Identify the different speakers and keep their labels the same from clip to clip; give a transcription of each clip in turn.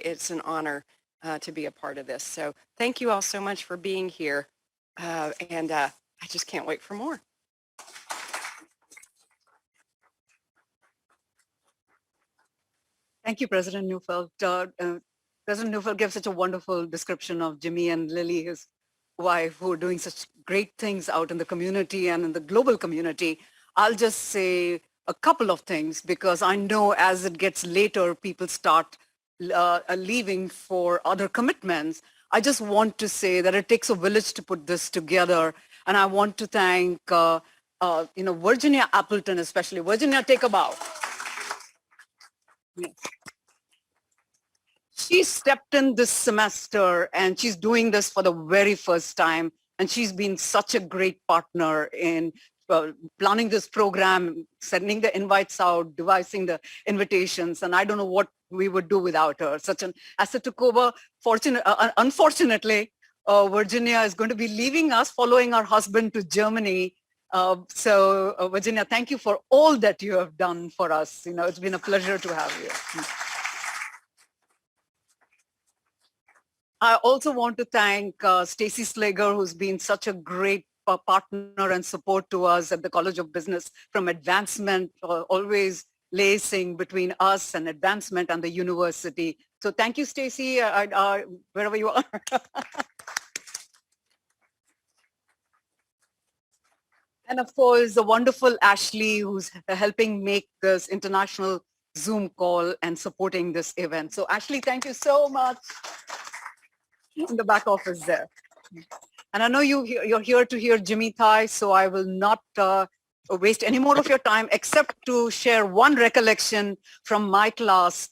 Speaker 1: it's an honor to be a part of this. So thank you all so much for being here. And I just can't wait for more.
Speaker 2: Thank you, President Neufeld. President Neufeld gave such a wonderful description of Jimmy and Lily, his wife, who are doing such great things out in the community and in the global community. I'll just say a couple of things because I know as it gets later, people start leaving for other commitments. I just want to say that it takes a village to put this together. And I want to thank Virginia Appleton, especially. Virginia, take a bow. Yes. She stepped in this semester and she's doing this for the very first time. And she's been such a great partner in planning this program, sending the invites out, devising the invitations. And I don't know what we would do without her. Such an asset took over. Unfortunately, Virginia is going to be leaving us, following her husband to Germany. Virginia, thank you for all that you have done for us. It's been a pleasure to have you. I also want to thank Stacy Slager, who's been such a great partner and support to us at the College of Business from advancement, always liaising between us and advancement and the university. So thank you, Stacy, wherever you are. And of course, the wonderful Ashley, who's helping make this international Zoom call and supporting this event. So Ashley, thank you so much. In the back office there. And I know you're here to hear Jimmy Thai, so I will not waste any more of your time except to share one recollection from my class.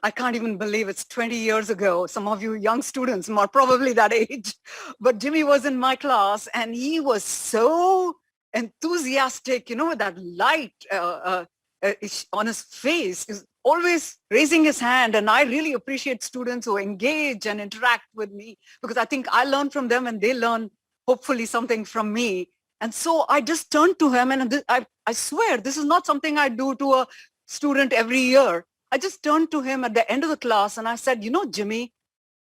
Speaker 2: I can't even believe it's 20 years ago. Some of you young students are probably that age. But Jimmy was in my class and he was so enthusiastic, with that light on his face, is always raising his hand. And I really appreciate students who engage and interact with me because I think I learn from them and they learn hopefully something from me. And so I just turned to him and I swear this is not something I do to a student every year. I just turned to him at the end of the class and I said, Jimmy,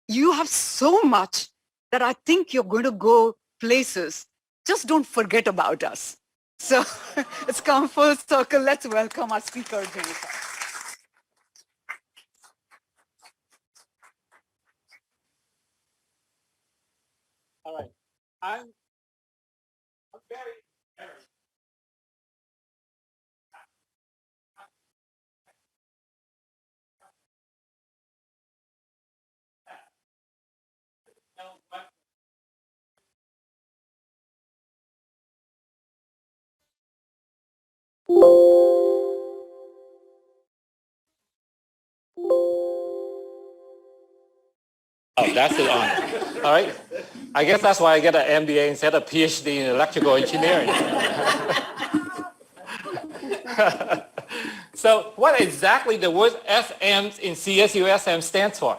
Speaker 2: you have so much that I think you're going to go places. Just don't forget about us. So it's come full circle. Let's welcome our speaker, Jimmy.
Speaker 3: All right. I'm very. Oh, that's it on. All right. I guess that's why I get an MBA instead of PhD in electrical engineering. So what exactly the word SM in CSUSM stands for?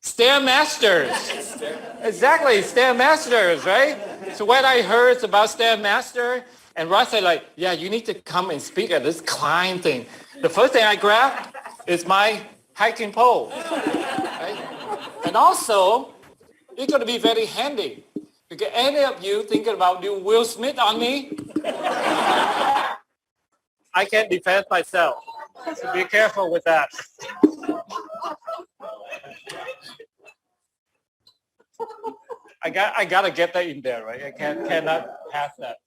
Speaker 3: Stairmasters. Exactly, Stairmasters, right? So when I heard about Stairmaster, and Ross said yeah, you need to come and speak at this climb thing. The first thing I grabbed is my hiking pole, right? And also, it's going to be very handy. Because any of you thinking about doing Will Smith on me, I can't defend myself. So be careful with that. I got to get that in there, right? I cannot pass that.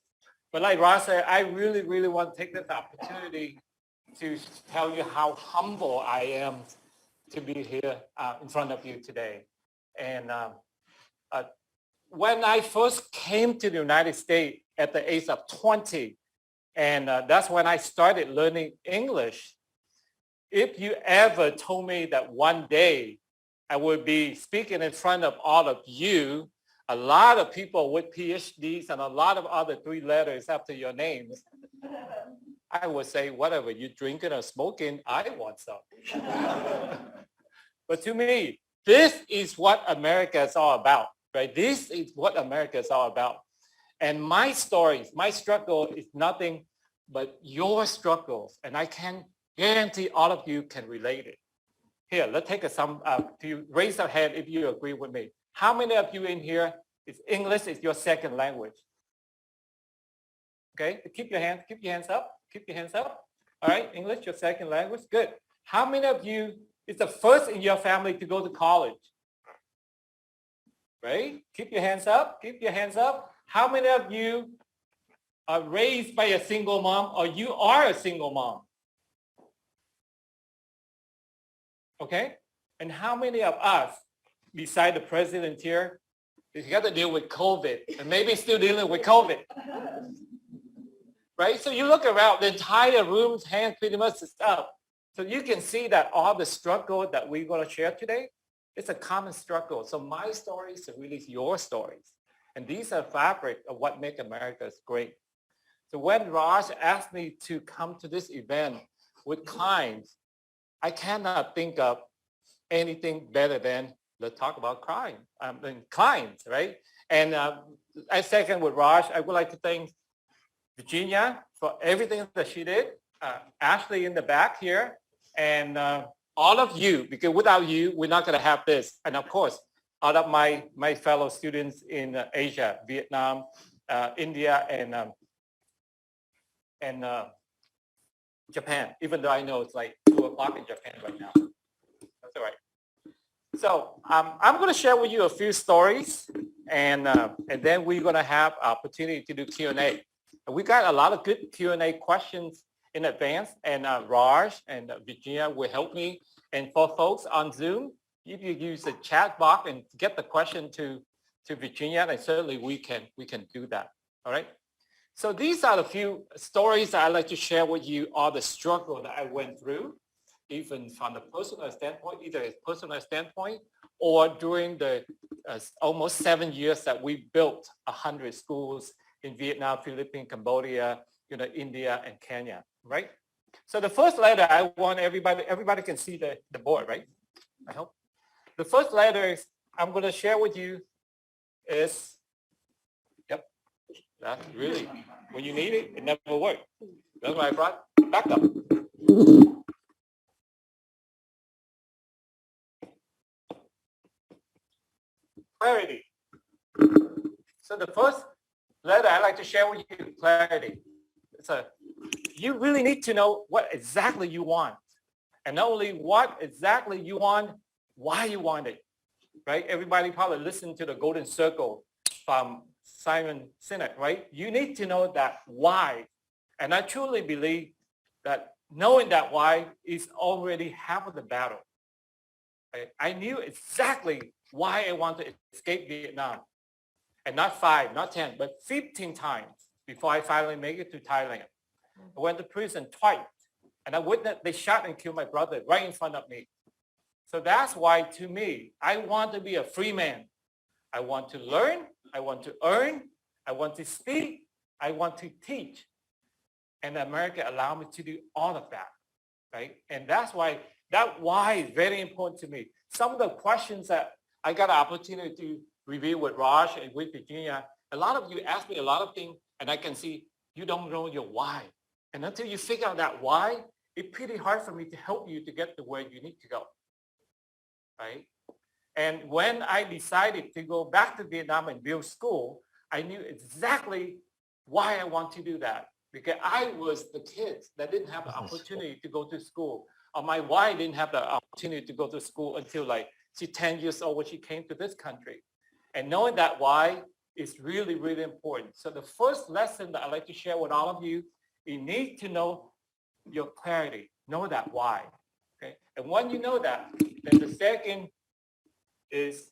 Speaker 3: But like Ross said, I really, really want to take this opportunity to tell you how humble I am to be here in front of you today. And when I first came to the United States at the age of 20, and that's when I started learning English, if you ever told me that one day I would be speaking in front of all of you, a lot of people with PhDs and a lot of other 3 letters after your names, I would say, whatever, you drinking or smoking, I want some. But to me, this is what America is all about, right? This is what America is all about. And my stories, my struggle is nothing but your struggles. And I can Guarantee all of you can relate it. Here, let's take some, to raise your hand if you agree with me. How many of you in here is English is your second language? Okay, keep your hands up, keep your hands up. All right, English, your second language, good. How many of you is the first in your family to go to college? Right, keep your hands up, keep your hands up. How many of you are raised by a single mom or you are a single mom? Okay, and how many of us, beside the president here, is got to deal with COVID and maybe still dealing with COVID? Right? So you look around, the entire room's hands pretty much is up. So you can see that all the struggle that we're going to share today, it's a common struggle. So my stories are really your stories. And these are fabric of what makes America great. So when Raj asked me to come to this event with clients, I cannot think of anything better than let's talk about clients, right? And I second with Raj, I would like to thank Virginia for everything that she did, Ashley in the back here, and all of you, because without you, we're not going to have this. And of course, all of my fellow students in Asia, Vietnam, India, and Japan, even though I know it's like 2 o'clock in Japan right now. That's all right. So I'm going to share with you a few stories, and then we're going to have opportunity to do Q&A. We got a lot of good Q&A questions in advance, and Raj and Virginia will help me. And for folks on Zoom, if you use the chat box and get the question to Virginia, then certainly we can do that. All right. So these are the few stories that I'd like to share with you, all the struggle that I went through, even from the personal standpoint, either a personal standpoint or during the almost 7 years that we built 100 schools in Vietnam, Philippines, Cambodia, India, and Kenya, right? So the first letter I want everybody can see the board, right? I hope. The first letter is I'm going to share with you is, yep, that's really, when you need it, it never works. That's why I brought backup. Clarity. So the first letter I'd like to share with you, clarity. You really need to know what exactly you want. And not only what exactly you want, why you want it, right? Everybody probably listened to the Golden Circle from Simon Sinek, right? You need to know that why. And I truly believe that knowing that why is already half of the battle. Right? I knew exactly why I want to escape Vietnam. And not 5, not 10, but 15 times before I finally make it to Thailand. I went to prison twice, and I witnessed they shot and killed my brother right in front of me. So that's why, to me, I want to be a free man. I want to learn, I want to earn, I want to speak, I want to teach. And America allowed me to do all of that, right? And that's why, that why is very important to me. Some of the questions that I got an opportunity to review with Raj and with Virginia, a lot of you ask me a lot of things, and I can see you don't know your why. And until you figure out that why, it's pretty hard for me to help you to get to where you need to go, right? And when I decided to go back to Vietnam and build school, I knew exactly why I want to do that. Because I was the kids that didn't have the opportunity to go to school. Or my wife didn't have the opportunity to go to school until like she's 10 years old when she came to this country. And knowing that why is really, really important. So the first lesson that I'd like to share with all of you, you need to know your clarity. Know that why. Okay? And when you know that, then the second is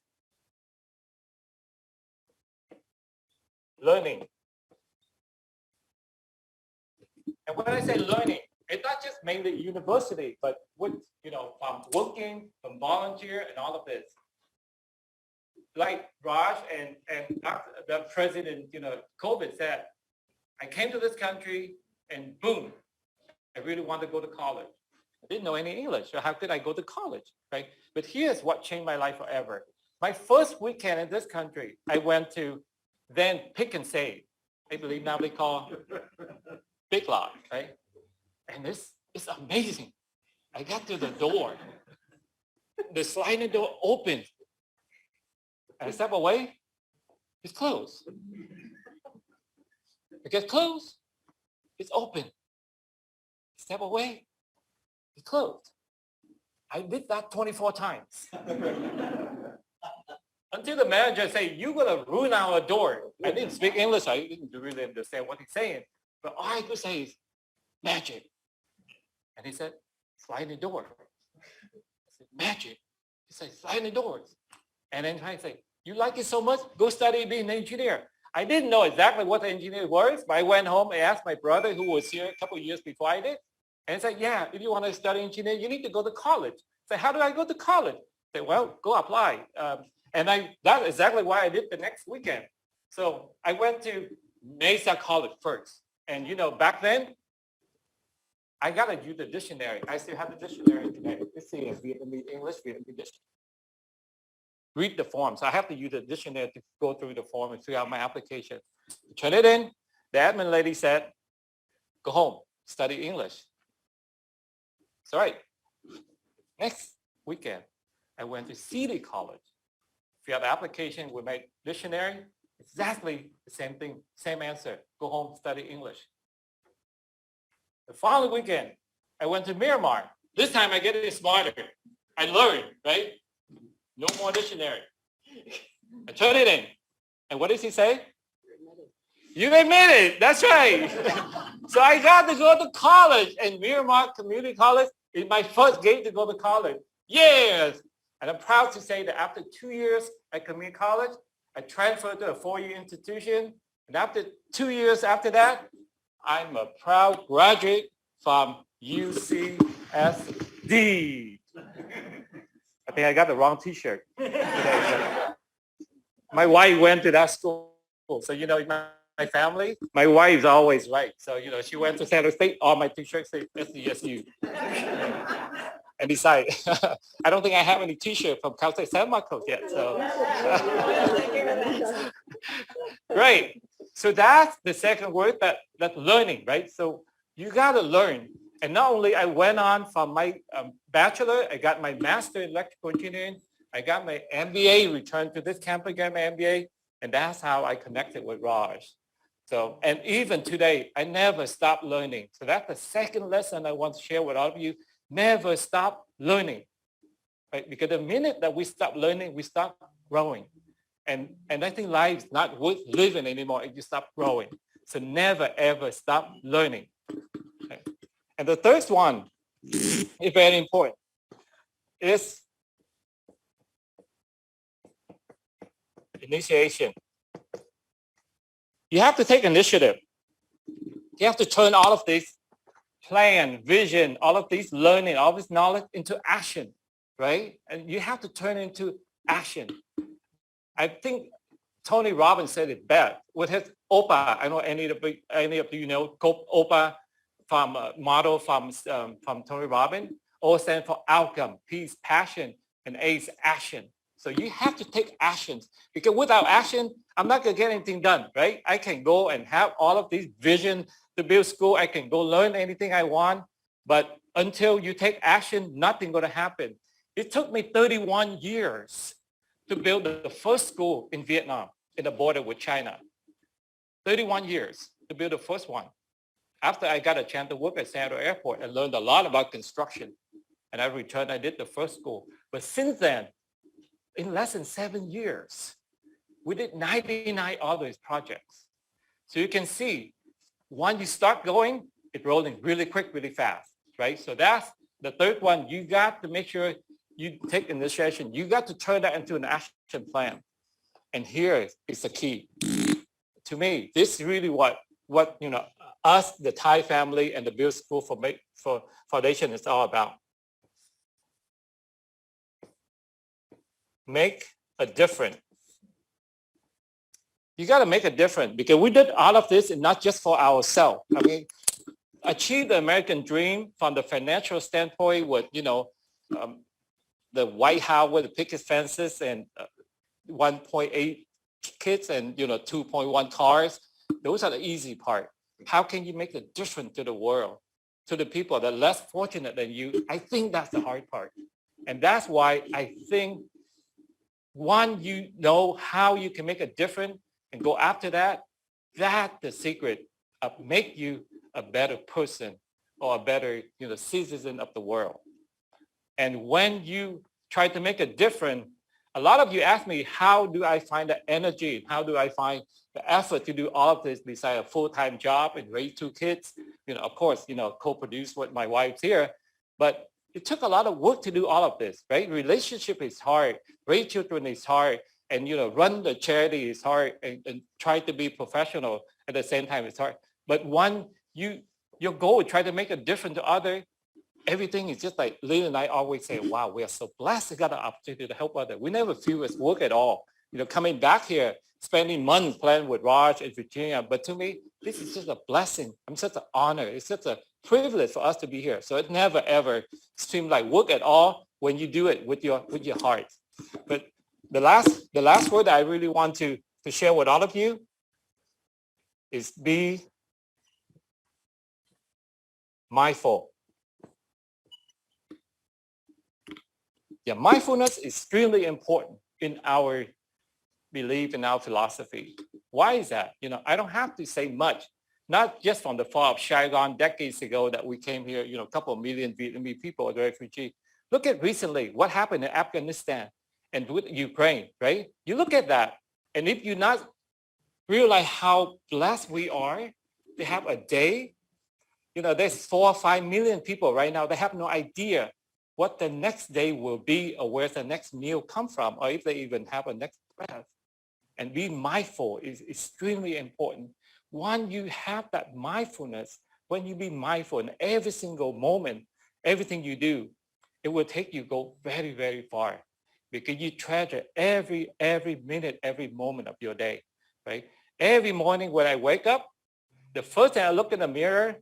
Speaker 3: learning. And when I say learning, it's not just mainly university, but with, from working, from volunteer, and all of this. Like Raj and the president, COVID said, I came to this country and boom, I really want to go to college. I didn't know any English, so how could I go to college, right? But here's what changed my life forever. My first weekend in this country, I went to then Pick and Save. I believe now they call Big Lot, right? And this It's amazing. I got to the door. The sliding door opened. I step away. It's closed. I get close. It's open. Step away. It's closed. I did that 24 times. Until the manager said, "You're going to ruin our door." I didn't speak English. I didn't really understand what he's saying. But all I could say is, "Magic." And he said, "Sliding door." I said, "Magic." He said, "Sliding doors." And then I say, "You like it so much? Go study being an engineer." I didn't know exactly what the engineer was, but I went home and asked my brother, who was here a couple of years before I did. And he said, "Yeah, if you want to study engineering, you need to go to college." I said, "How do I go to college?" I said, "Well, go apply." That's exactly what I did the next weekend. So I went to Mesa College first. And back then, I got to use the dictionary. I still have the dictionary today. Let's see, Vietnamese, English, Vietnamese dictionary. Read the forms. I have to use the dictionary to go through the form and fill out my application. Turn it in. The admin lady said, "Go home, study English." It's all right. Next weekend, I went to City College. Fill out the application with my dictionary. Exactly the same thing, same answer. Go home, study English. The following weekend, I went to Miramar. This time I get it smarter. I learned, right? No more dictionary. I turn it in. And what does he say? You admit it. That's right. So I got to go to college, and Miramar Community College is my first gate to go to college. Yes. And I'm proud to say that after 2 years at community college, I transferred to a 4-year institution. And after 2 years after that, I'm a proud graduate from UCSD. I think I got the wrong t-shirt. My wife went to that school. So, my family, my wife's always right. So, she went to San Jose State, all my t-shirts say SDSU. And besides, I don't think I have any t-shirt from Cal State San Marcos yet. So, great. So that's the second word, that's learning, right? So you got to learn. And not only I went on from my bachelor, I got my master in electrical engineering. I got my MBA, returned to this campus, got my MBA. And that's how I connected with Raj. So, and even today, I never stop learning. So that's the second lesson I want to share with all of you. Never stop learning, right? Because the minute that we stop learning, we stop growing. And I think life's not worth living anymore if you stop growing. So never, ever stop learning. Okay. And the third one is very important, is initiation. You have to take initiative. You have to turn all of this plan, vision, all of this learning, all this knowledge into action, right? And you have to turn into action. I think Tony Robbins said it best with his OPA. I know any of you know OPA from model from Tony Robbins. O stands for outcome, peace, passion, and A is action. So you have to take actions, because without action, I'm not going to get anything done, right? I can go and have all of these vision to build school. I can go learn anything I want. But until you take action, nothing going to happen. It took me 31 years to build the first school in Vietnam in the border with China. 31 years to build the first one. After I got a chance to work at San Diego Airport and learned a lot about construction. And I returned, I did the first school. But since then, in less than 7 years, we did 99 other projects. So you can see, once you start going, it's rolling really quick, really fast, right? So that's the third one. You got to make sure you take initiation. You got to turn that into an action plan. And here is the key. To me, this is really what us, the Thai family, and the Build School for Foundation is all about. Make a difference. You got to make a difference, because we did all of this and not just for ourselves. I mean, achieve the American dream from the financial standpoint with, the White House with the picket fences and 1.8 kids and, 2.1 cars. Those are the easy part. How can you make a difference to the world? to the people that are less fortunate than you, I think that's the hard part. And that's why I think, one, you know how you can make a difference and go after that. That's the secret of make you a better person or a better, citizen of the world. And when you try to make a difference, a lot of you ask me, how do I find the energy? How do I find the effort to do all of this besides a full-time job and raise 2 kids? Of course, co-produce with my wife's here, but it took a lot of work to do all of this, right? Relationship is hard, raise children is hard, and run the charity is hard, and try to be professional at the same time is hard. But when your goal, try to make a difference to others, everything is just like Lynn and I always say, wow, we are so blessed to get an opportunity to help others. We never feel it's work at all. Coming back here, spending months playing with Raj and Virginia. But to me, this is just a blessing. I'm such an honor. It's such a privilege for us to be here. So it never, ever seemed like work at all when you do it with your heart. But the last word I really want to share with all of you is be mindful. Yeah, mindfulness is extremely important in our belief, in our philosophy. Why is that? I don't have to say much, not just from the fall of Saigon decades ago that we came here, a couple of million Vietnamese people as refugees. Look at recently what happened in Afghanistan and with Ukraine, right? You look at that, and if you not realize how blessed we are to have a day, there's 4 or 5 million people right now that have no idea what the next day will be or where the next meal come from, or if they even have a next breath. And being mindful is extremely important. When you have that mindfulness, when you be mindful in every single moment, everything you do, it will take you go very, very far, because you treasure every minute, every moment of your day, right? Every morning when I wake up, the first thing I look in the mirror,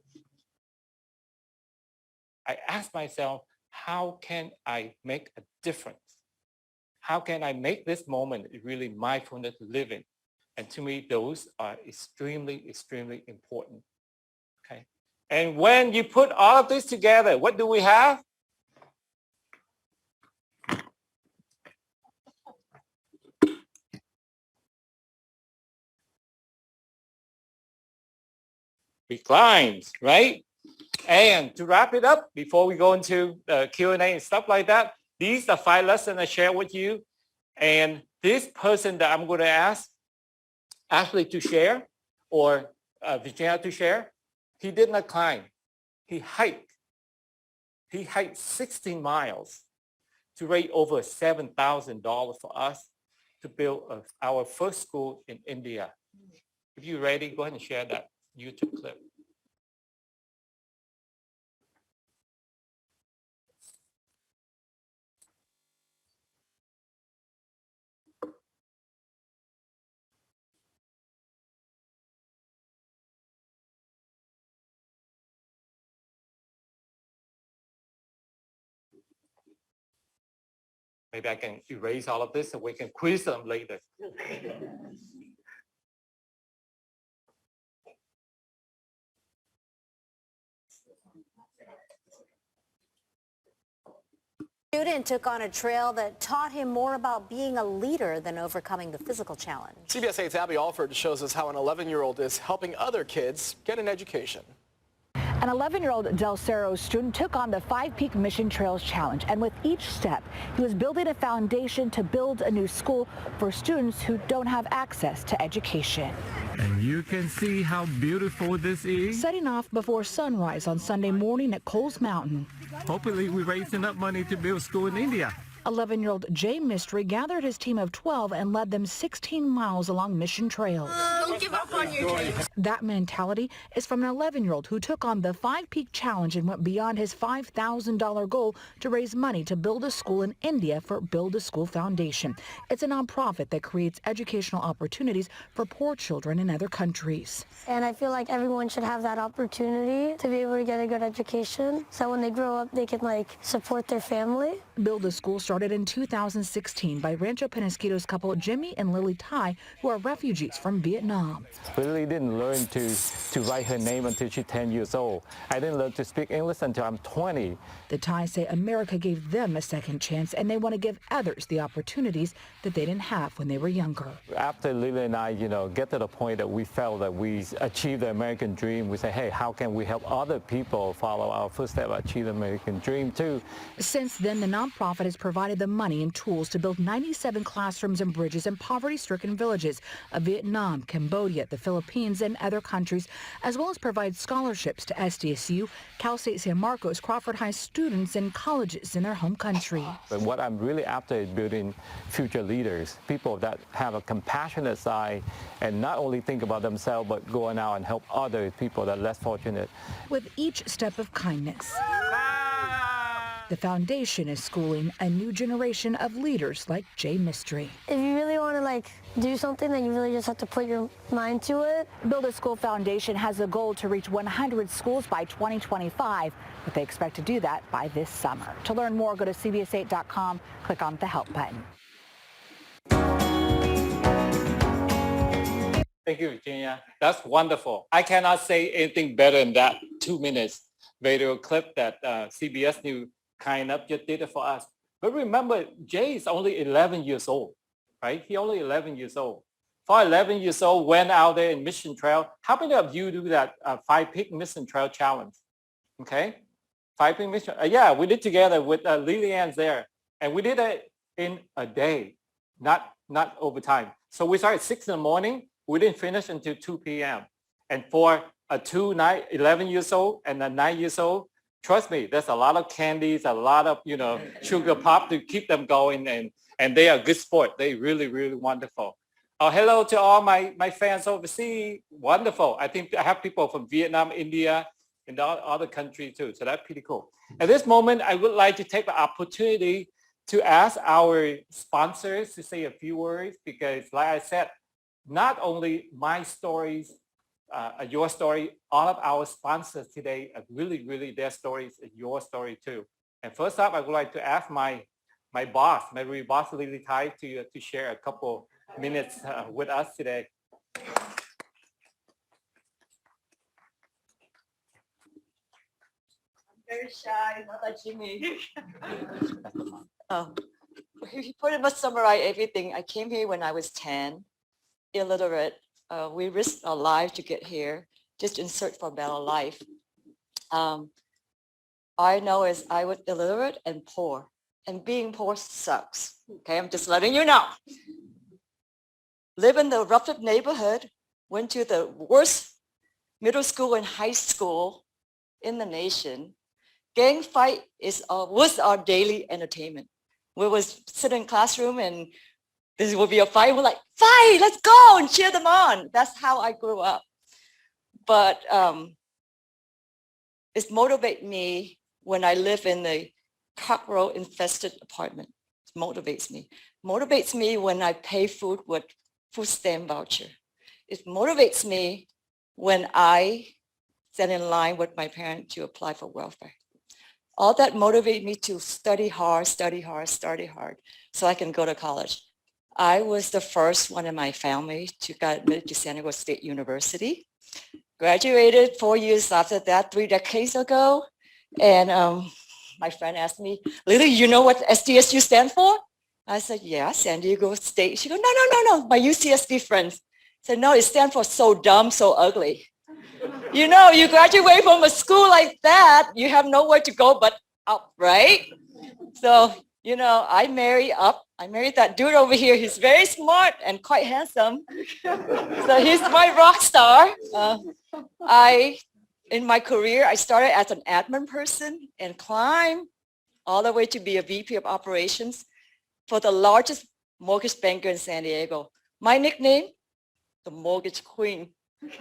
Speaker 3: I ask myself, how can I make a difference? How can I make this moment really mindfulness living? And to me, those are extremely, extremely important. Okay. And when you put all of this together, what do we have? Reclines, right? And to wrap it up, before we go into Q&A and stuff like that, these are 5 lessons I share with you. And this person that I'm going to ask Ashley to share, or Virginia to share, he did not climb. He hiked. He hiked 16 miles to raise over $7,000 for us to build our first school in India. If you're ready, go ahead and share that YouTube clip. Maybe I can erase all of this so we can quiz them later.
Speaker 4: Student took on a trail that taught him more about being a leader than overcoming the physical challenge.
Speaker 5: CBS 8's Abby Alford shows us how an 11-year-old is helping other kids get an education.
Speaker 6: An 11-year-old Del Cerro student took on the 5 Peak Mission Trails Challenge, and with each step, he was building a foundation to build a new school for students who don't have access to education.
Speaker 7: And you can see how beautiful this is.
Speaker 6: Setting off before sunrise on Sunday morning at Coles Mountain.
Speaker 7: Hopefully we're raising up money to build school in India.
Speaker 6: 11-year-old Jay Mystery gathered his team of 12 and led them 16 miles along mission trails.
Speaker 8: Don't give up on your dreams.
Speaker 6: That mentality is from an 11-year-old who took on the 5 Peak Challenge and went beyond his $5,000 goal to raise money to build a school in India for Build a School Foundation. It's a nonprofit that creates educational opportunities for poor children in other countries.
Speaker 9: And I feel like everyone should have that opportunity to be able to get a good education so when they grow up they can support their family.
Speaker 6: Build a School started in 2016 by Rancho Penasquito's couple Jimmy and Lily Tai, who are refugees from Vietnam.
Speaker 10: Lily didn't learn to write her name until she's 10 years old. I didn't learn to speak English until I'm 20.
Speaker 6: The Thai say America gave them a second chance, and they want to give others the opportunities that they didn't have when they were younger.
Speaker 10: After Lily and I, get to the point that we felt that we achieved the American dream, we say, hey, how can we help other people follow our footsteps, achieve the American dream too?
Speaker 6: Since then, the nonprofit has provided the money and tools to build 97 classrooms and bridges in poverty-stricken villages of Vietnam, Cambodia, the Philippines, and other countries, as well as provide scholarships to SDSU, Cal State San Marcos, Crawford High students, and colleges in their home country.
Speaker 10: But what I'm really after is building future leaders, people that have a compassionate side and not only think about themselves, but going out and help other people that are less fortunate.
Speaker 6: With each step of kindness, the foundation is schooling a new generation of leaders like Jay Mystery.
Speaker 9: If you really want to do something, then you really just have to put your mind to it.
Speaker 6: Build a School Foundation has a goal to reach 100 schools by 2025, but they expect to do that by this summer. To learn more, go to CBS8.com, click on the Help button.
Speaker 3: Thank you, Virginia. That's wonderful. I cannot say anything better than that 2 minutes video clip that CBS News kind of just did it for us. But remember, Jay is only 11 years old, right? He only 11 years old. For 11 years old, went out there in Mission Trail. How many of you do that 5-peak Mission Trail challenge? Okay, 5-peak Mission. Yeah, we did together with Lillian's there, and we did it in a day, not overtime. So we started 6 in the morning. We didn't finish until 2 p.m. And for a 11 years old and a 9 years old, trust me, there's a lot of candies, a lot of, sugar pop to keep them going. And they are good sport. They really, really wonderful. Hello to all my fans overseas. Wonderful. I think I have people from Vietnam, India, and other countries too. So that's pretty cool. At this moment, I would like to take the opportunity to ask our sponsors to say a few words because like I said, not only my stories, your story, all of our sponsors today are really, really their stories and your story too. And first up, I would like to ask my boss, my real boss, Lily Tai, to share a couple minutes with us today.
Speaker 8: I'm very shy, not like Jimmy. He pretty much summarized everything. I came here when I was 10, illiterate. We risked our lives to get here, just in search for a better life. I know as I was illiterate and poor, and being poor sucks. Okay, I'm just letting you know. Live in the roughest neighborhood, went to the worst middle school and high school in the nation. Gang fight was our daily entertainment. We was sitting in classroom and this would be a fight. We're like, fight, let's go and cheer them on. That's how I grew up. But it motivates me when I live in a cockroach infested apartment. It motivates me. Motivates me when I pay food with food stamp voucher. It motivates me when I stand in line with my parents to apply for welfare. All that motivates me to study hard, so I can go to college. I was the first one in my family to get admitted to San Diego State University. Graduated 4 years after that, 3 decades ago. And my friend asked me, Lily, you know what SDSU stand for? I said, yeah, San Diego State. She goes, no. My UCSD friends said, no, it stands for so dumb, so ugly. You know, you graduate from a school like that, you have nowhere to go but up, right? So, you know, I married up. I married that dude over here. He's very smart and quite handsome. So he's my rock star. In my career, I started as an admin person and climbed all the way to be a VP of operations for the largest mortgage banker in San Diego. My nickname, the Mortgage Queen.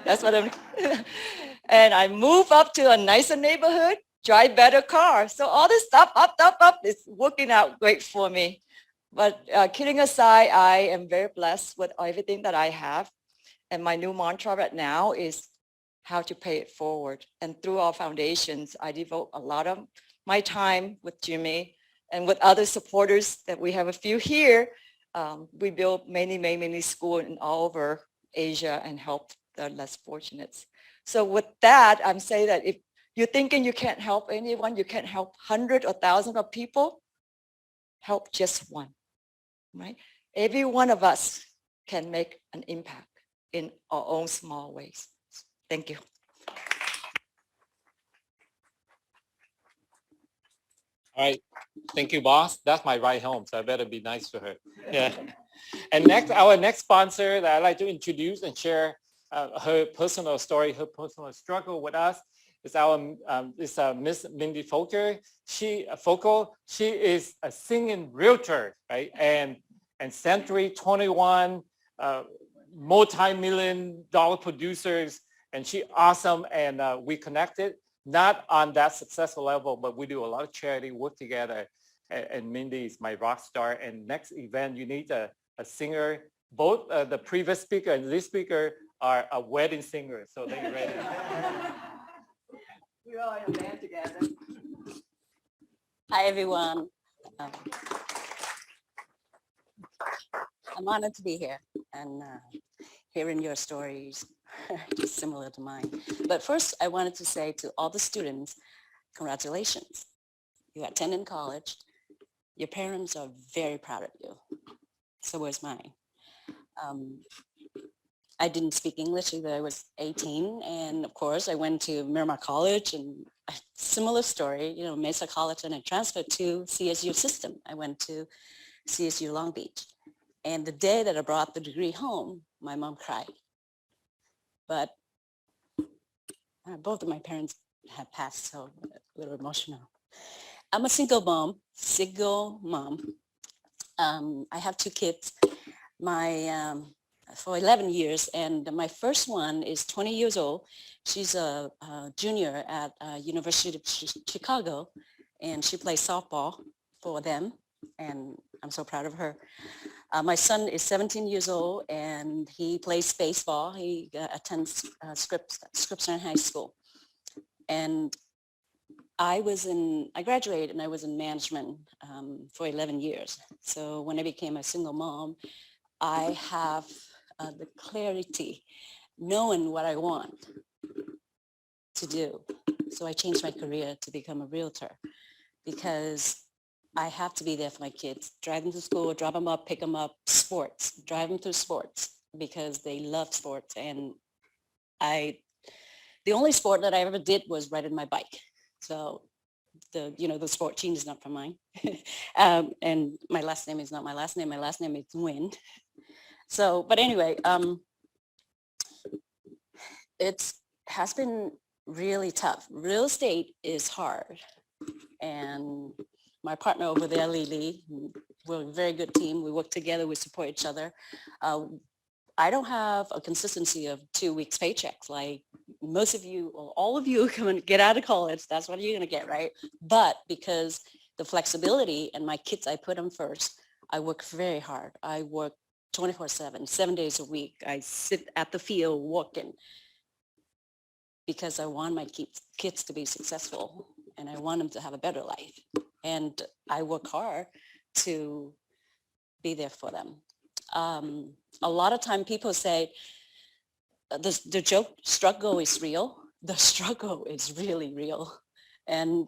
Speaker 8: That's what I'm. And I moved up to a nicer neighborhood, drive better cars. So all this stuff, up, is working out great for me. But kidding aside, I am very blessed with everything that I have. And my new mantra right now is how to pay it forward. And through our foundations, I devote a lot of my time with Jimmy And with other supporters that we have a few here, we build many schools in all over Asia and help the less fortunate. So with that, I'm saying that if you're thinking you can't help anyone, you can't help hundreds or thousands of people, help just one, right? Every one of us can make an impact in our own small ways. Thank you.
Speaker 3: All right. Thank you, boss. That's my ride home, so I better be nice to her. Yeah. And next, our next sponsor that I'd like to introduce and share her personal story, her personal struggle with us is our Miss Mindy Foker. She is a singing realtor, right? And Century 21 multi-million-dollar producers, and she awesome. And we connected. Not on that successful level, but we do a lot of charity work together. And Mindy is my rock star. And next event, you need a singer. Both the previous speaker and this speaker are a wedding singer, so they're ready.
Speaker 11: We're all in a band together. Hi, everyone. I'm honored to be here and hearing your stories, just similar to mine. But first, I wanted to say to all the students, congratulations. You attended college. Your parents are very proud of you. So was mine. I didn't speak English until I was 18. And of course, I went to Miramar College and a similar story, you know, Mesa College, and I transferred to CSU system. I went to CSU Long Beach. And the day that I brought the degree home, my mom cried. But both of my parents have passed, so a little emotional. I'm a single mom. I have two kids. For 11 years, and my first one is 20 years old. She's a junior at University of Chicago, and she plays softball for them, and I'm so proud of her. My son is 17 years old, and he plays baseball. He attends Scripps High School. And I graduated and I was in management for 11 years. So when I became a single mom, I have the clarity, knowing what I want to do. So I changed my career to become a realtor because I have to be there for my kids, drive them to school, drop them up, pick them up, sports, drive them through sports because they love sports. And the only sport that I ever did was riding my bike. So the sport team is not for mine. And my last name is not my last name. My last name is Vươn. So, but anyway, it has been really tough. Real estate is hard. And my partner over there, Lily, we're a very good team. We work together, we support each other. I don't have a consistency of 2 weeks paychecks like most of you, or all of you come and get out of college. That's what you're gonna get, right? But because the flexibility and my kids, I put them first. I work very hard. I work 24/7, 7 days a week. I sit at the field working because I want my kids to be successful and I want them to have a better life. And I work hard to be there for them. A lot of time people say the struggle is real. The struggle is really real. And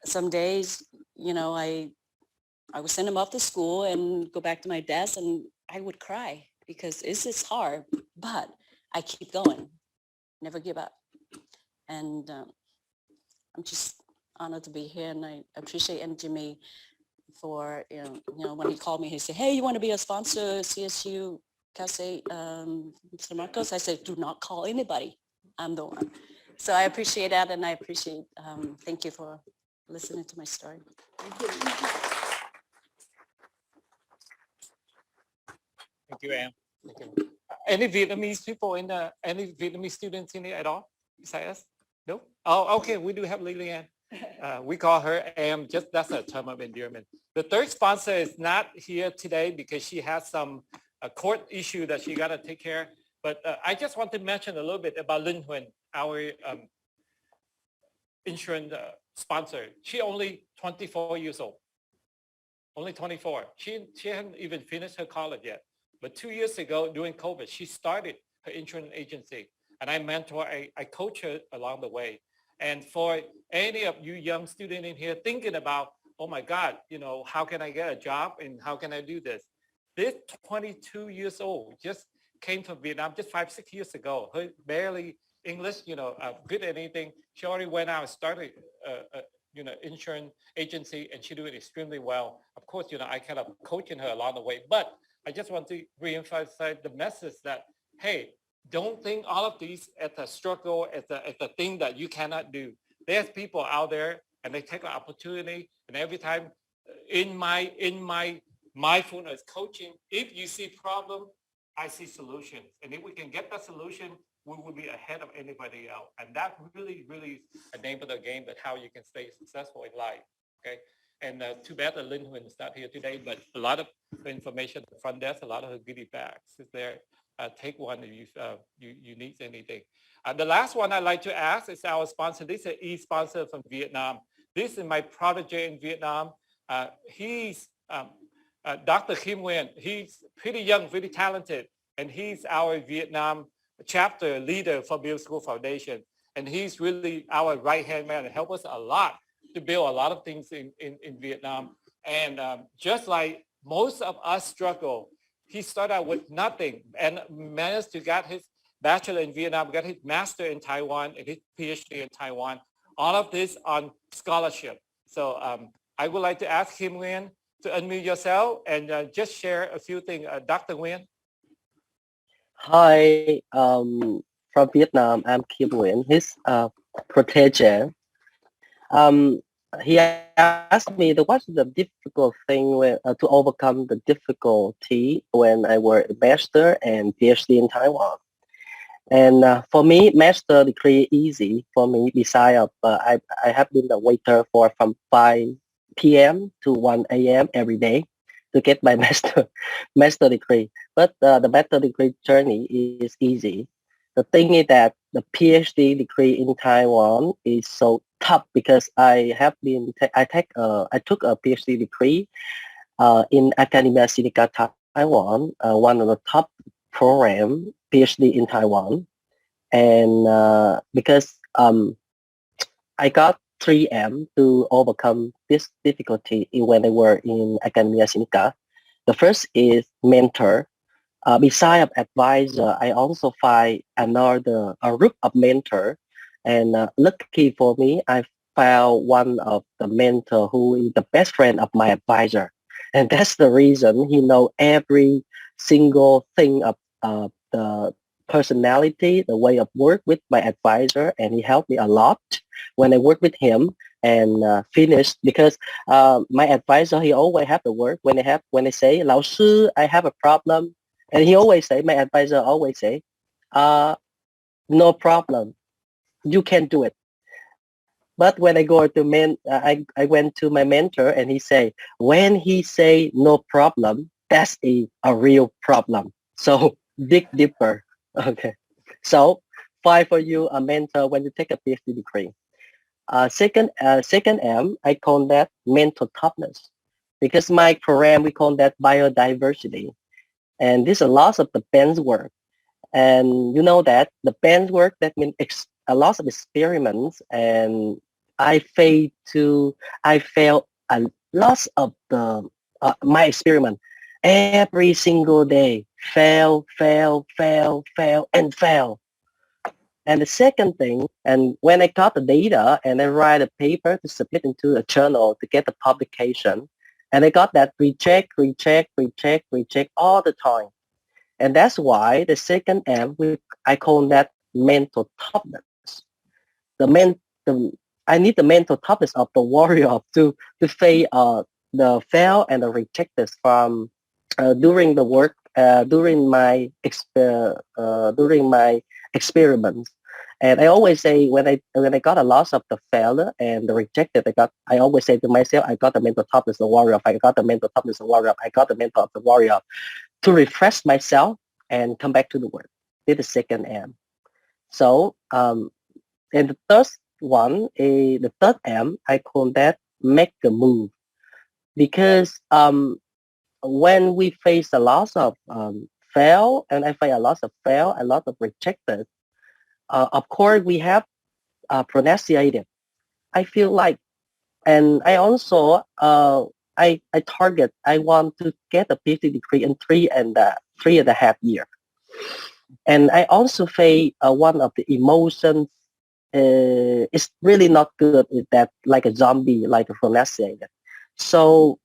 Speaker 11: some days, I would send them off to school and go back to my desk and I would cry because it's just hard, but I keep going, never give up. And I'm just honored to be here, and I appreciate Jimmy for, when he called me, he said, hey, you want to be a sponsor, CSU, Cal State, Mr. Marcos? I said, do not call anybody. I'm the one. So I appreciate that, and I appreciate, thank you for listening to my story.
Speaker 3: Thank you, Anne. Thank you. Any Vietnamese people any Vietnamese students in here at all besides us? No? Oh, okay. We do have Lillian. We call her Am. That's a term of endearment. The third sponsor is not here today because she has some court issue that she got to take care of. But I just want to mention a little bit about Linh Huyen, our insurance sponsor. She only 24 years old. Only 24. She hadn't even finished her college yet. But 2 years ago, during COVID, she started her insurance agency. And I mentor, I coach her along the way. And for any of you young students in here thinking about, oh my God, how can I get a job and how can I do this? This 22 years old just came from Vietnam just 5-6 years ago. Her barely English, good at anything. She already went out and started insurance agency, and she doing extremely well. Of course, I kind of coaching her along the way, but I just want to reemphasize the message that, hey, don't think all of these as a struggle, as a thing that you cannot do. There's people out there and they take an opportunity, and every time in my mindfulness coaching, if you see problem, I see solutions. And if we can get that solution, we will be ahead of anybody else. And that really, really is a name of the game, that how you can stay successful in life. Okay. And too bad that Lin Huyn is not here today, but a lot of the information at the front desk, a lot of her goodie bags is there. Take one if you need anything. The last one I'd like to ask is our sponsor. This is an e-sponsor from Vietnam. This is my protege in Vietnam. He's Dr. Kim Nguyen. He's pretty young, pretty talented, and he's our Vietnam chapter leader for Build School Foundation. And he's really our right-hand man and help us a lot to build a lot of things in Vietnam. And just like most of us struggle, he started out with nothing and managed to get his bachelor in Vietnam, got his master in Taiwan, and his PhD in Taiwan. All of this on scholarship. So I would like to ask Kim Nguyen to unmute yourself and just share a few things. Dr. Nguyen.
Speaker 12: Hi, from Vietnam. I'm Kim Nguyen, his protege. He asked me what's the difficult thing to overcome the difficulty when I were a master and PhD in Taiwan. And for me, master degree easy for me. Besides, I have been a waiter from 5 p.m. to 1 a.m. every day to get my master degree. But the master degree journey is easy. The thing is that the PhD degree in Taiwan is so tough because I took a PhD degree in Academia Sinica Taiwan, one of the top program PhD in Taiwan, and because I got 3M to overcome this difficulty when I were in Academia Sinica. The first is mentor. Besides advisor, I also find a group of mentor, and lucky for me, I found one of the mentor who is the best friend of my advisor, and that's the reason he know every single thing of the personality, the way of work with my advisor, and he helped me a lot when I worked with him and finished because my advisor, he always have the word when they say, 老师, I have a problem. And he always say, my advisor always say, no problem. You can do it. But when I go to I went to my mentor and he say, when he say no problem, that's a real problem. So dig deeper. Okay. So find for you a mentor when you take a PhD degree. Second M, I call that mental toughness, because my program, we call that biodiversity. And this is a lot of the bench work. And you know that the bench work, that means a lot of experiments. And I failed a lot of my experiment. Every single day, fail, and fail. And the second thing, and when I got the data and I write a paper to submit into a journal to get the publication, and I got that reject all the time. And that's why the second M, I call that mental toughness. I need the mental toughness of the warrior to face the fail and the rejectors from during the work, during my experiments. And I always say when I got a loss of the failure and the rejected, I always say to myself, I got the mental toughness of the warrior. I got the mental toughness of the warrior. I got the mental of the warrior to refresh myself and come back to the work. This is the second M. So and the one, the third M, I call that make a move. Because when we face a lot of fail, and I face a lot of fail, a lot of rejected, of course we have pronunciated. I feel like, and I also I target. I want to get a PhD degree in 3.5 years. And I also face one of the emotions. It's really not good. Is that like a zombie, like a pronunciated. So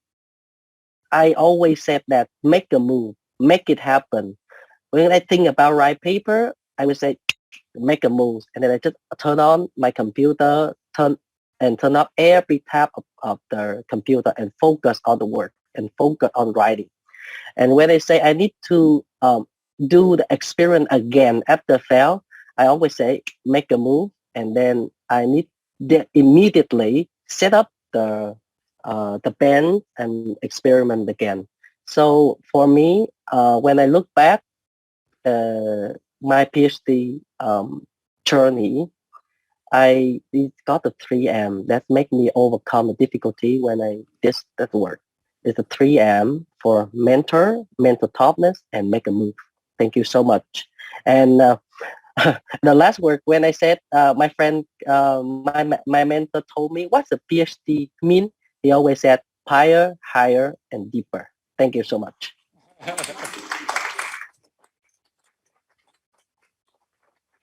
Speaker 12: I always said that make a move, make it happen. When I think about write paper, I would say make a move, and then I just turn on my computer, turn up every tab of the computer and focus on the work and focus on writing. And when I say I need to do the experiment again after fail, I always say make a move, and then I need to immediately set up the pen and experiment again. So for me, when I look back, my PhD journey, I got the 3M that make me overcome the difficulty when I did that work. It's the 3M for mentor, mental toughness, and make a move. Thank you so much. And the last word, when I said, my friend, my mentor told me, what's a PhD mean? He always said, higher, higher, and deeper. Thank you so much.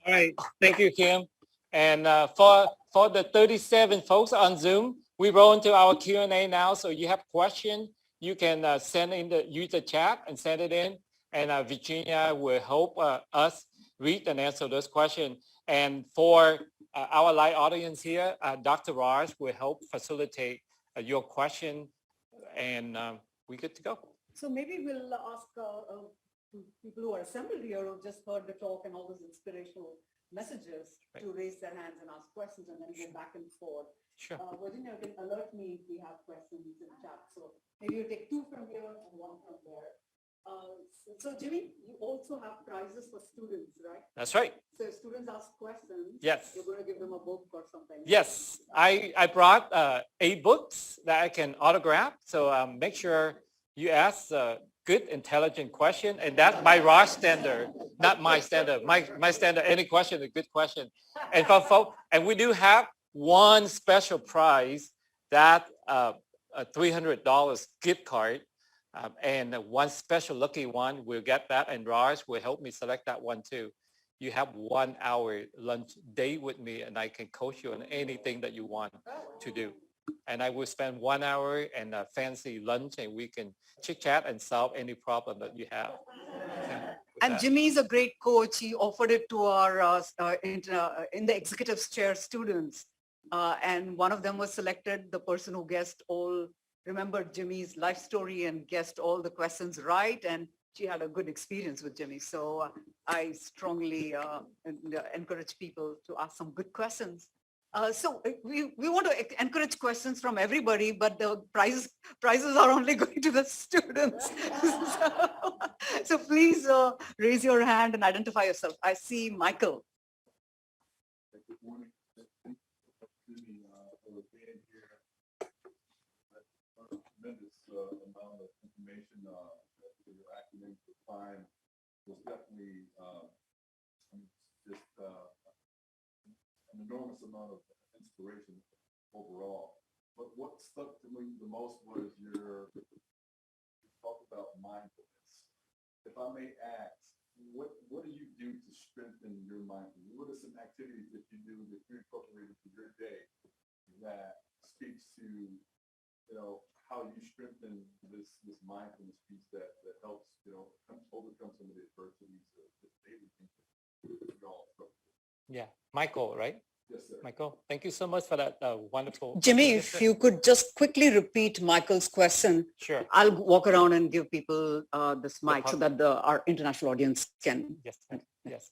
Speaker 3: All right, thank you, Kim. And for the 37 folks on Zoom, we roll into our Q&A now. So you have questions, you can send in use the chat and send it in. And Virginia will help us read and answer those questions. And for our live audience here, Dr. Raj will help facilitate your question, and we're good to go.
Speaker 2: So maybe we'll ask people who are assembled here who just heard the talk and all those inspirational messages to raise their hands and ask questions and then go back and forth.
Speaker 3: Sure.
Speaker 2: Virginia can alert me if we have questions in chat. So maybe you take two from here and one from there. So Jimmy, you also have prizes for students, right?
Speaker 3: That's right.
Speaker 2: So if students ask questions,
Speaker 3: yes,
Speaker 2: you're going to give them a book or something.
Speaker 3: Yes, I brought 8 books that I can autograph. So make sure you ask good, intelligent question, and that's by Raj standard, not my standard. My standard, any question, a good question. And for folks, and we do have one special prize, that a $300 gift card, and one special lucky one. We'll get that, and Raj will help me select that one too. You have 1 hour lunch date with me, and I can coach you on anything that you want to do. And I will spend 1 hour and a fancy lunch, and we can chit chat and solve any problem that you have.
Speaker 2: And Jimmy is a great coach. He offered it to our in the executive chair students. And one of them was selected, the person who guessed all, remembered Jimmy's life story and guessed all the questions right. And she had a good experience with Jimmy. So I strongly encourage people to ask some good questions. So we want to encourage questions from everybody, but the prizes are only going to the students. So please raise your hand and identify yourself. I see Michael.
Speaker 13: Good morning. Tremendous amount of information that your academics would find was definitely just an enormous amount of inspiration overall. But what stuck to me the most was your talk about mindfulness. If I may ask, what do you do to strengthen your mindfulness? What are some activities that you do that you incorporate into your day that speaks to, how you strengthen this mindfulness piece that helps, overcome some of the adversities of the daily things that we all struggle with?
Speaker 3: Yeah, Michael, right?
Speaker 13: Yes, sir.
Speaker 3: Michael, thank you so much for that wonderful.
Speaker 2: Jimmy, if you could just quickly repeat Michael's question.
Speaker 3: Sure.
Speaker 2: I'll walk around and give people this mic so that our international audience can.
Speaker 3: Yes, yes.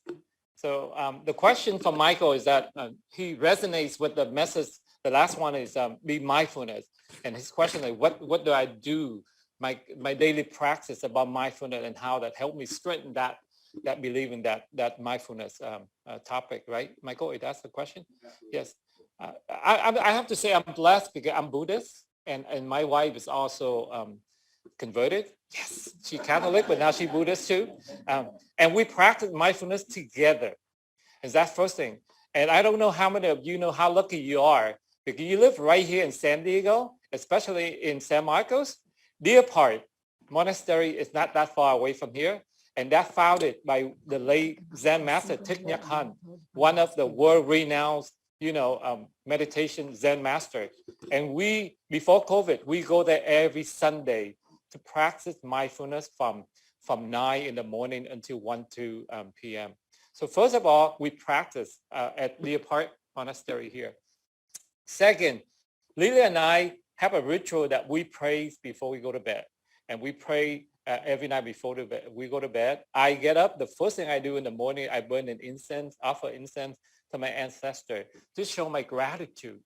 Speaker 3: So the question from Michael is that he resonates with the message. The last one is be mindfulness. And his question is, what do I do, my daily practice about mindfulness, and how that helped me strengthen that belief in that mindfulness topic, right? Michael, that's the question? Absolutely. Yes. I have to say I'm blessed because I'm Buddhist, and my wife is also converted. Yes, she's Catholic, but now she's Buddhist too. And we practice mindfulness together. Is that first thing? And I don't know how many of you know how lucky you are because you live right here in San Diego, especially in San Marcos. Deer Park Monastery is not that far away from here. And that founded by the late Zen master Thich Nhat Hanh, one of the world-renowned, meditation Zen master. And we, before COVID, we go there every Sunday to practice mindfulness from 9 in the morning until 2 p.m. So first of all, we practice at Deer Park Monastery here. Second, Lily and I have a ritual that we pray before we go to bed. And we pray every night before we go to bed. I get up, the first thing I do in the morning, I burn an incense, offer incense to my ancestor to show my gratitude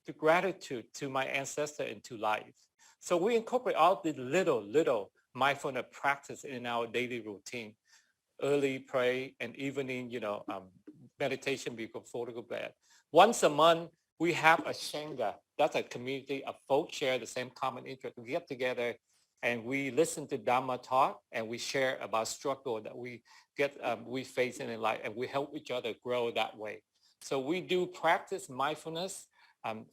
Speaker 3: to my ancestor and to life. So we incorporate all the little mindfulness practice in our daily routine. Early pray and evening, meditation before to go to bed. Once a month, we have a Shanga. That's a community of folks share the same common interest. We get together and we listen to Dhamma talk and we share about struggle that we face in life, and we help each other grow that way. So we do practice mindfulness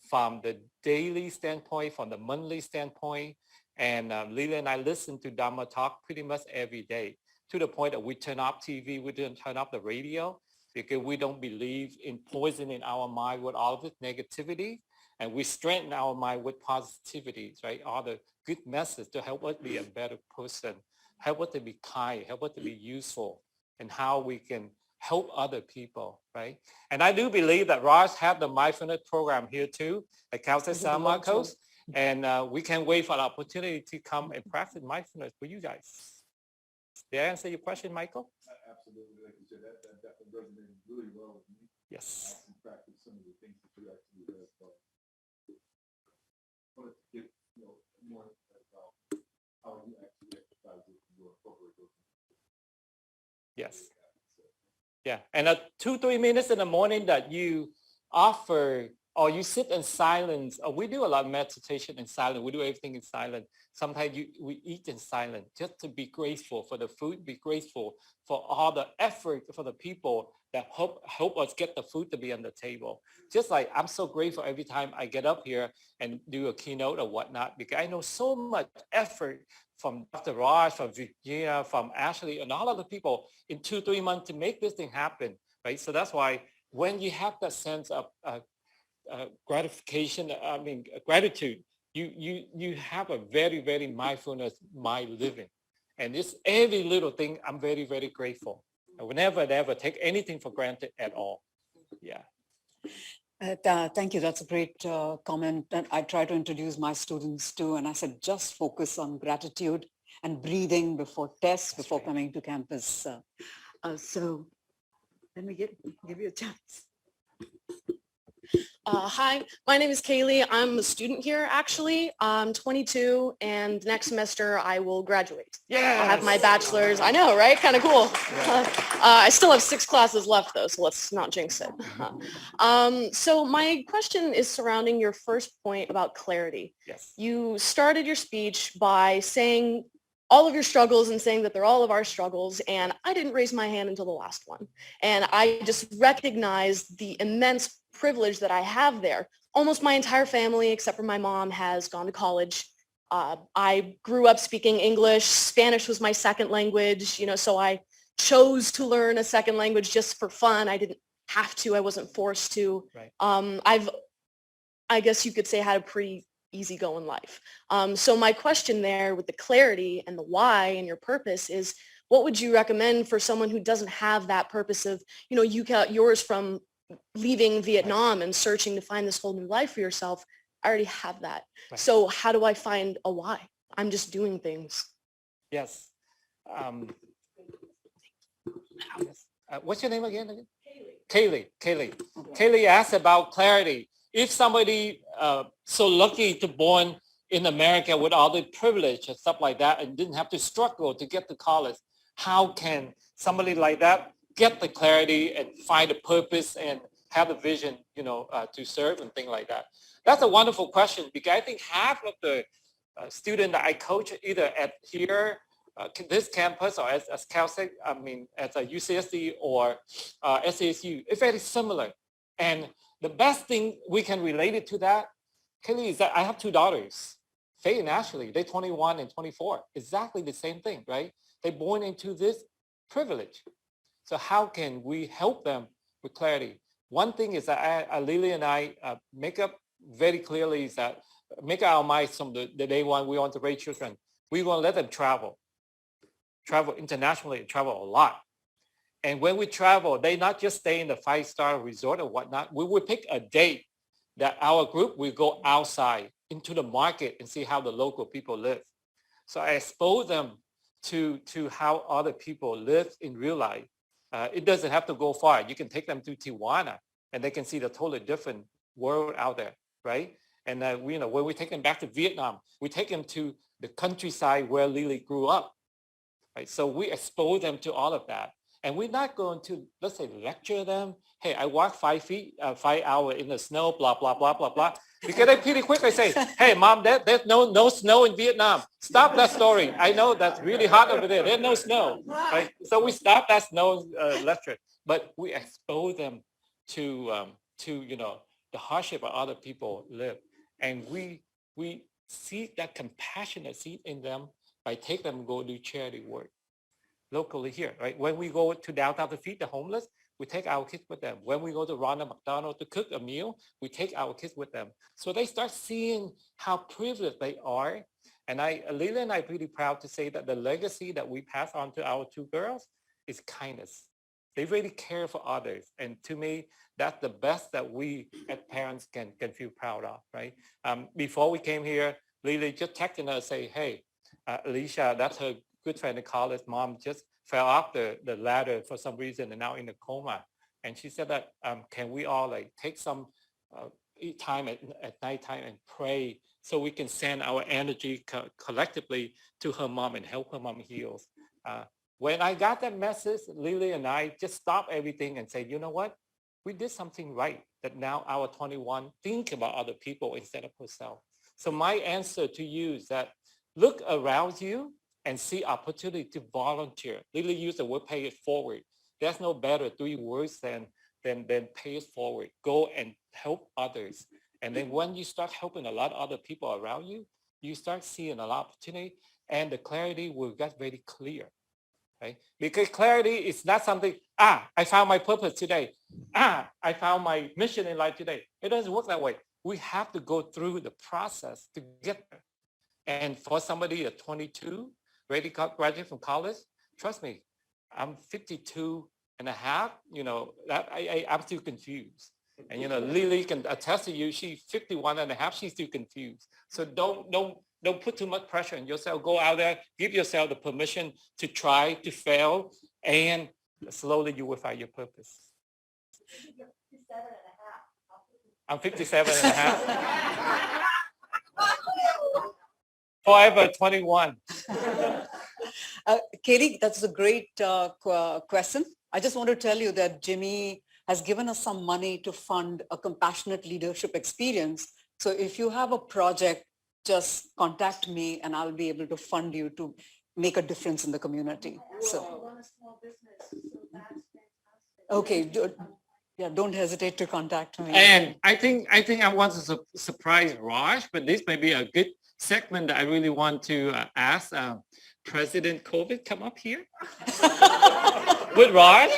Speaker 3: from the daily standpoint, from the monthly standpoint, and Lila and I listen to Dhamma talk pretty much every day, to the point that we turn off TV, we didn't turn off the radio, because we don't believe in poisoning our mind with all of this negativity. And we strengthen our mind with positivity, right? All the good messages to help us be a better person, help us to be kind, help us to be useful, and how we can help other people, right? And I do believe that Raj had the mindfulness program here too at Cal State San Marcos. And we can't wait for the opportunity to come and practice mindfulness for you guys. Did I answer your question, Michael?
Speaker 13: Absolutely. Like you said, that resonated really well with me.
Speaker 3: Yes.
Speaker 13: I practice some of the things that you actually have. I wanted to get more about how you actually exercise it and you incorporate those.
Speaker 3: Yes. Yeah. And 2-3 minutes in the morning that you offer, or you sit in silence, or we do a lot of meditation in silence. We do everything in silence. Sometimes we eat in silence just to be grateful for the food, be grateful for all the effort for the people that help us get the food to be on the table. Just like I'm so grateful every time I get up here and do a keynote or whatnot, because I know so much effort from Dr. Raj, from Virginia, from Ashley, and all of the people in 2-3 months to make this thing happen, right? So that's why when you have that sense of gratitude, you have a very, very mindfulness mind living. And this every little thing, I'm very, very grateful. I would never take anything for granted at all. Yeah.
Speaker 2: Thank you. That's a great comment. And I try to introduce my students too. And I said, just focus on gratitude and breathing before tests, before coming to campus. So let me give you a chance.
Speaker 14: Hi, my name is Kaylee. I'm a student here, actually. I'm 22, and next semester I will graduate.
Speaker 3: Yeah.
Speaker 14: I'll have my bachelor's. I know, right? Kind of cool. I still have 6 classes left, though, so let's not jinx it. So my question is surrounding your first point about clarity.
Speaker 3: Yes.
Speaker 14: You started your speech by saying all of your struggles and saying that they're all of our struggles, and I didn't raise my hand until the last one. And I just recognized the immense privilege that I have there. Almost my entire family, except for my mom, has gone to college. I grew up speaking English. Spanish was my second language, so I chose to learn a second language just for fun. I didn't have to. I wasn't forced to.
Speaker 3: Right.
Speaker 14: I guess you could say, had a pretty easygoing life. So my question there with the clarity and the why and your purpose is, what would you recommend for someone who doesn't have that purpose of, you got yours from leaving Vietnam and searching to find this whole new life for yourself? I already have that.
Speaker 3: Right.
Speaker 14: So how do I find a why? I'm just doing things.
Speaker 3: Yes. What's your name again? Kaylee. Kaylee asked about clarity. If somebody so lucky to born in America with all the privilege and stuff like that and didn't have to struggle to get to college, how can somebody like that get the clarity and find a purpose and have the vision, to serve and things like that? That's a wonderful question, because I think half of the student that I coach either at here, this campus, or as CalSec, as a UCSD or SASU, it's very similar. And the best thing we can relate it to that, Kelly, is that I have two daughters, Faye and Ashley. They're 21 and 24. Exactly the same thing, right? They're born into this privilege. So how can we help them with clarity? One thing is that Lily and I make up very clearly is that make our minds from the day one we want to raise children. We want to let them travel internationally, travel a lot. And when we travel, they not just stay in the 5-star resort or whatnot. We will pick a date that our group will go outside into the market and see how the local people live. So I expose them to how other people live in real life. It doesn't have to go far. You can take them to Tijuana and they can see the totally different world out there, right? And when we take them back to Vietnam, we take them to the countryside where Lily grew up, right? So we expose them to all of that. And we're not going to, let's say, lecture them. Hey, I walked 5 hours in the snow, blah, blah, blah, blah, blah. Because they pretty quickly say, hey, Mom, there's no snow in Vietnam. Stop that story. I know that's really hot over there. There's no snow. Right? So we stop that snow lecture. But we expose them to the hardship of other people live. And we see that compassionate seed in them by taking them go do charity work locally here, right? When we go to downtown to feed the homeless, we take our kids with them. When we go to Ronald McDonald to cook a meal, we take our kids with them. So they start seeing how privileged they are. And Lila and I are pretty proud to say that the legacy that we pass on to our two girls is kindness. They really care for others. And to me, that's the best that we as parents can feel proud of, right? Before we came here, Lily just texted us, say, hey, Alicia, that's her good friend in college. Mom just fell off the ladder for some reason and now in a coma. And she said that, can we all take some time at nighttime and pray so we can send our energy collectively to her mom and help her mom heal. When I got that message, Lily and I just stopped everything and said, you know what? We did something right, that now our 21 think about other people instead of herself. So my answer to you is that look around you and see opportunity to volunteer. Lily used the word pay it forward. There's no better 3 words than pay it forward. Go and help others. And then when you start helping a lot of other people around you, you start seeing a lot of opportunity and the clarity will get very clear. Right? Because clarity is not something, I found my purpose today. I found my mission in life today. It doesn't work that way. We have to go through the process to get there. And for somebody at 22, ready to graduate from college, trust me, I'm 52 and a half, I'm still confused. And, Lily can attest to you, she's 51 and a half, she's still confused. So don't put too much pressure on yourself. Go out there, give yourself the permission to try, to fail, and slowly you will find your purpose. I'm 57 and a half. Forever 21.
Speaker 2: Katie, that's a great question. I just want to tell you that Jimmy has given us some money to fund a compassionate leadership experience. So if you have a project, just contact me and I'll be able to fund you to make a difference in the community. So, okay, don't hesitate to contact me.
Speaker 3: And I think I want to surprise Raj, but this may be a good segment that I really want to ask President COVID come up here with Raj.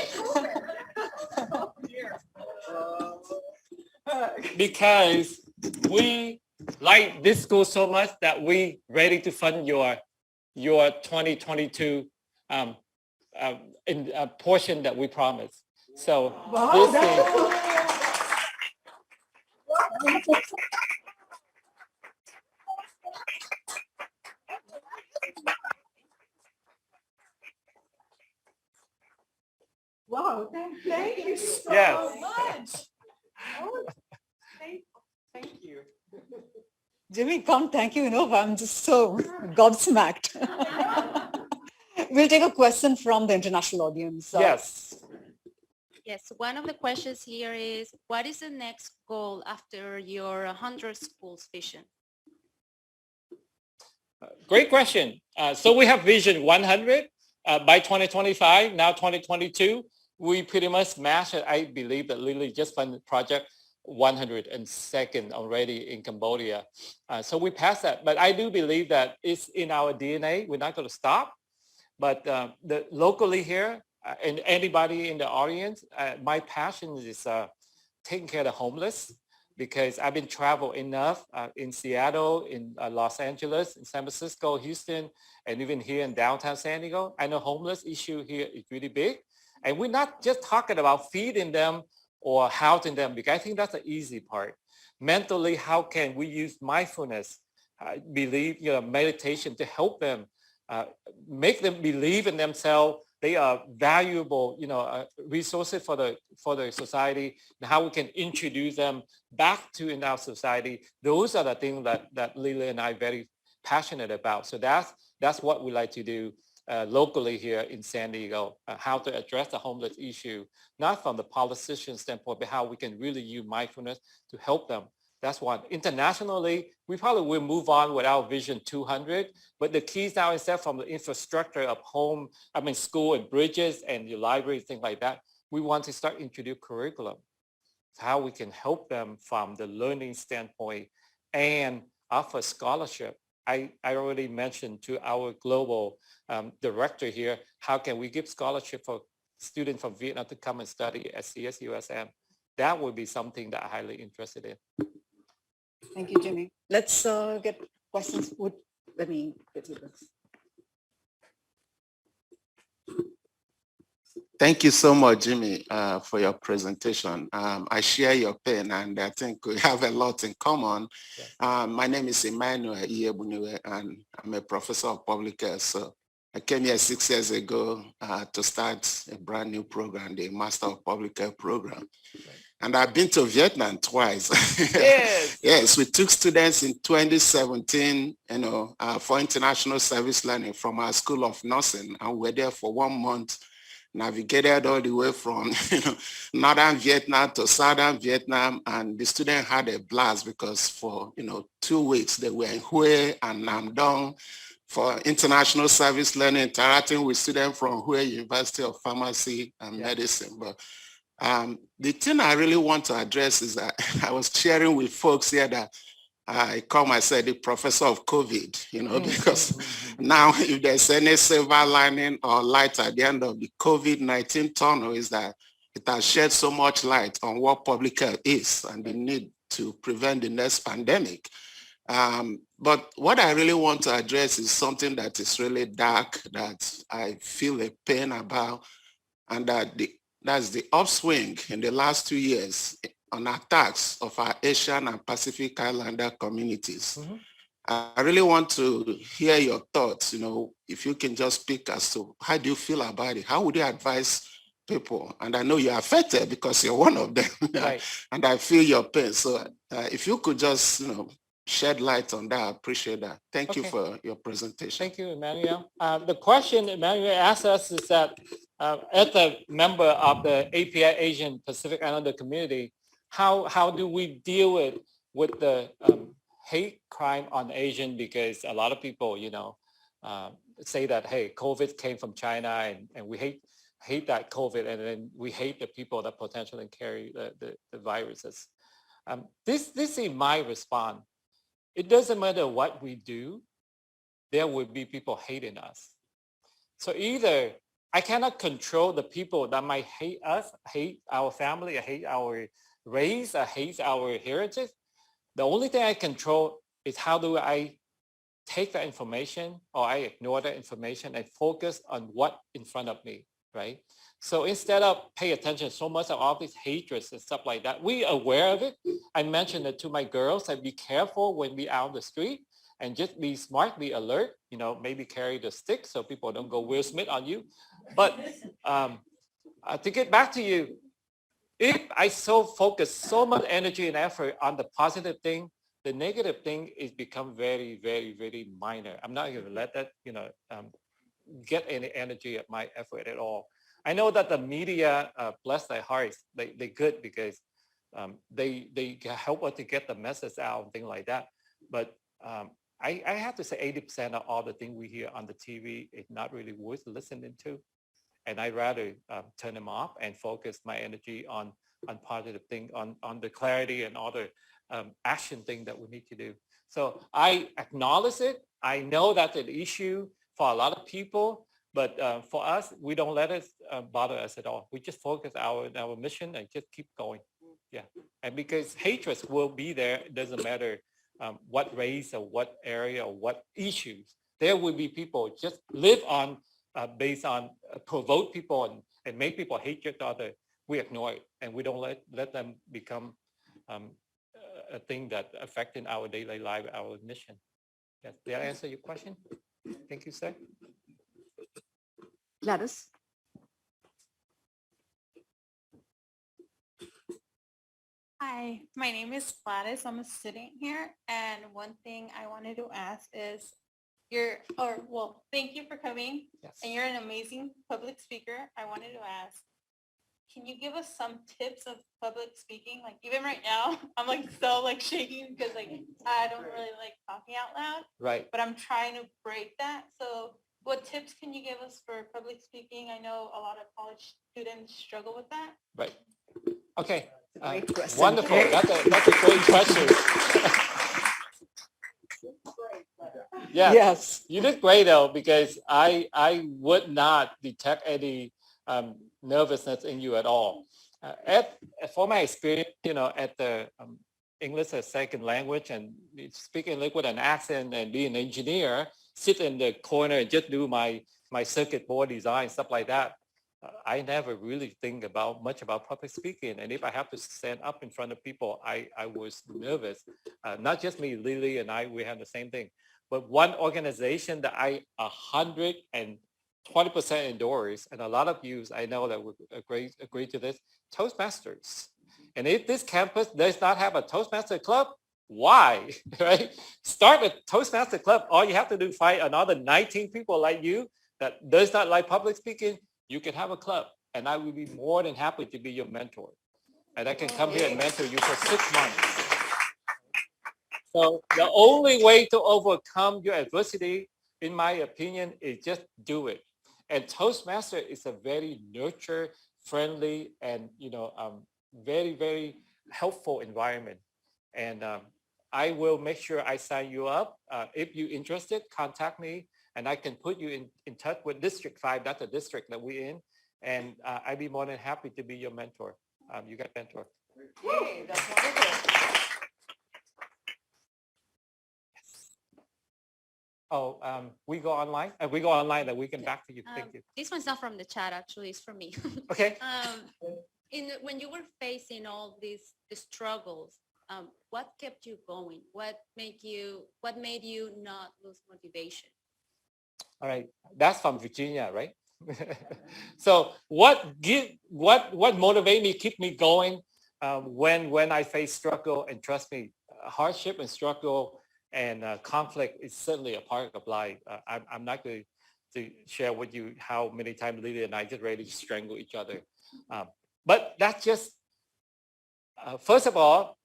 Speaker 3: Because we like this school so much that we ready to fund your 2022 in a portion that we promised. So
Speaker 2: Wow, thank you so
Speaker 3: much.
Speaker 2: Thank you. Jimmy, come, thank you. I'm just so gobsmacked. We'll take a question from the international audience.
Speaker 3: Yes.
Speaker 15: Yes, one of the questions here is, what is the next goal after your 100 schools vision?
Speaker 3: Great question. So we have Vision 100 by 2025, now 2022. We pretty much smashed it. I believe that Lily just funded project 102nd already in Cambodia. So we passed that. But I do believe that it's in our DNA. We're not going to stop. But locally here, and anybody in the audience, my passion is taking care of the homeless, because I've been traveled enough in Seattle, in Los Angeles, in San Francisco, Houston, and even here in downtown San Diego. I know homeless issue here is really big. And we're not just talking about feeding them or housing them, because I think that's the easy part. Mentally, how can we use mindfulness, meditation to help them, make them believe in themselves. They are valuable, resources for the society, and how we can introduce them back to in our society. Those are the things that Lily and I are very passionate about. So that's what we like to do locally here in San Diego, how to address the homeless issue, not from the politician standpoint, but how we can really use mindfulness to help them. That's one. Internationally, we probably will move on with our Vision 200, but the keys now, instead from the infrastructure of school and bridges and your library, things like that, we want to start introduce curriculum, how we can help them from the learning standpoint and offer scholarship. I already mentioned to our global director here, how can we give scholarship for students from Vietnam to come and study at CSUSM? That would be something that I'm highly interested in.
Speaker 2: Thank you, Jimmy. Let's get questions. Let me get you this.
Speaker 16: Thank you so much, Jimmy, for your presentation. I share your pain, and I think we have a lot in common. My name is Emmanuel Iyebuniwe, and I'm a professor of public health. So I came here 6 years ago to start a brand new program, the Master of Public Health program. And I've been to Vietnam twice.
Speaker 3: Yes.
Speaker 16: Yes, we took students in 2017, for international service learning from our School of Nursing, and we're there for 1 month, navigated all the way from northern Vietnam to southern Vietnam, and the students had a blast because for 2 weeks they were in Hue and Nam Dong for international service learning, interacting with students from Hue University of Pharmacy and Medicine. But the thing I really want to address is that I was sharing with folks here that I call myself the professor of COVID, because now if there's any silver lining or light at the end of the COVID-19 tunnel, is that it has shed so much light on what public health is and the need to prevent the next pandemic. But what I really want to address is something that is really dark, that I feel a pain about, and that's the upswing in the last 2 years on attacks of our Asian and Pacific Islander communities. Mm-hmm. I really want to hear your thoughts, if you can just speak as to how do you feel about it? How would you advise people? And I know you're affected because you're one of them. Right. And I feel your pain. So if you could just, shed light on that, I appreciate that. Thank you for your presentation.
Speaker 3: Thank you, Emmanuel. The question Emmanuel asked us is that as a member of the API Asian Pacific Islander community, how do we deal with the hate crime on Asian? Because a lot of people, say that, hey, COVID came from China, and we hate that COVID, and then we hate the people that potentially carry the viruses. This is my response. It doesn't matter what we do, there will be people hating us. So either I cannot control the people that might hate us, hate our family, or hate our race, or hate our heritage. The only thing I control is how do I take that information, or I ignore that information and focus on what in front of me, right? So instead of pay attention so much of all these hatreds and stuff like that, we are aware of it. I mentioned it to my girls, that be careful when we out on the street, and just be smart, be alert, maybe carry the stick so people don't go Will Smith on you. But to get back to you, if I focus so much energy and effort on the positive thing, the negative thing is become very, very, very minor. I'm not going to let that, get any energy of my effort at all. I know that the media, bless their hearts, they good because they help us to get the message out and things like that. But I have to say 80% of all the things we hear on the TV is not really worth listening to. And I'd rather turn them off and focus my energy on positive things, on the clarity and other action thing that we need to do. So I acknowledge it. I know that's an issue for a lot of people, but for us, we don't let it bother us at all. We just focus our mission and just keep going. Yeah, and because hatred will be there, it doesn't matter what race or what area or what issues. There will be people just live on based on provoke people and make people hate each other. We ignore it and we don't let them become a thing that affecting our daily life, our mission. Yes. Did I answer your question? Thank you, sir.
Speaker 2: Gladys.
Speaker 17: Hi, my name is Gladys. I'm a student here. And one thing I wanted to ask is thank you for coming.
Speaker 3: Yes.
Speaker 17: And you're an amazing public speaker. I wanted to ask, can you give us some tips of public speaking? Like even right now, I'm like so like shaking because like I don't really like talking out loud.
Speaker 3: Right.
Speaker 17: But I'm trying to break that. So what tips can you give us for public speaking? I know a lot of college students struggle with that.
Speaker 3: Right. Okay.
Speaker 2: Great question.
Speaker 3: Wonderful. That's a great question. Yeah.
Speaker 2: Yes.
Speaker 3: You did great though, because I would not detect any nervousness in you at all. For my experience, at the English as second language and speaking English with an accent and being an engineer, sit in the corner and just do my circuit board design, stuff like that. I never really think much about public speaking. And if I have to stand up in front of people, I was nervous. Not just me, Lily and I, we had the same thing. But one organization that I 120% endorse, and a lot of you, I know that would agree to this, Toastmasters. And if this campus does not have a Toastmaster club, why, right? Start a Toastmaster club. All you have to do is find another 19 people like you that does not like public speaking. You can have a club, and I will be more than happy to be your mentor. And I can come here and mentor you for 6 months. So the only way to overcome your adversity, in my opinion, is just do it. And Toastmaster is a very nurture, friendly, and very, very helpful environment. And I will make sure I sign you up. If you're interested, contact me. And I can put you in touch with District 5. That's the district that we're in. And I'd be more than happy to be your mentor. You got mentor.
Speaker 2: Yay, that's wonderful.
Speaker 3: Yes. Oh, we go online? We go online and we can back to you. Thank you.
Speaker 15: This one's not from the chat, actually. It's from me.
Speaker 3: Okay.
Speaker 15: When you were facing all the struggles, what kept you going? What made you not lose motivation?
Speaker 3: All right, that's from Virginia, right? So what motivated me, keep me going when I face struggle? And trust me, hardship and struggle and conflict is certainly a part of life. I'm not going to share with you how many times Lily and I just ready to strangle each other. But that's just, first of all,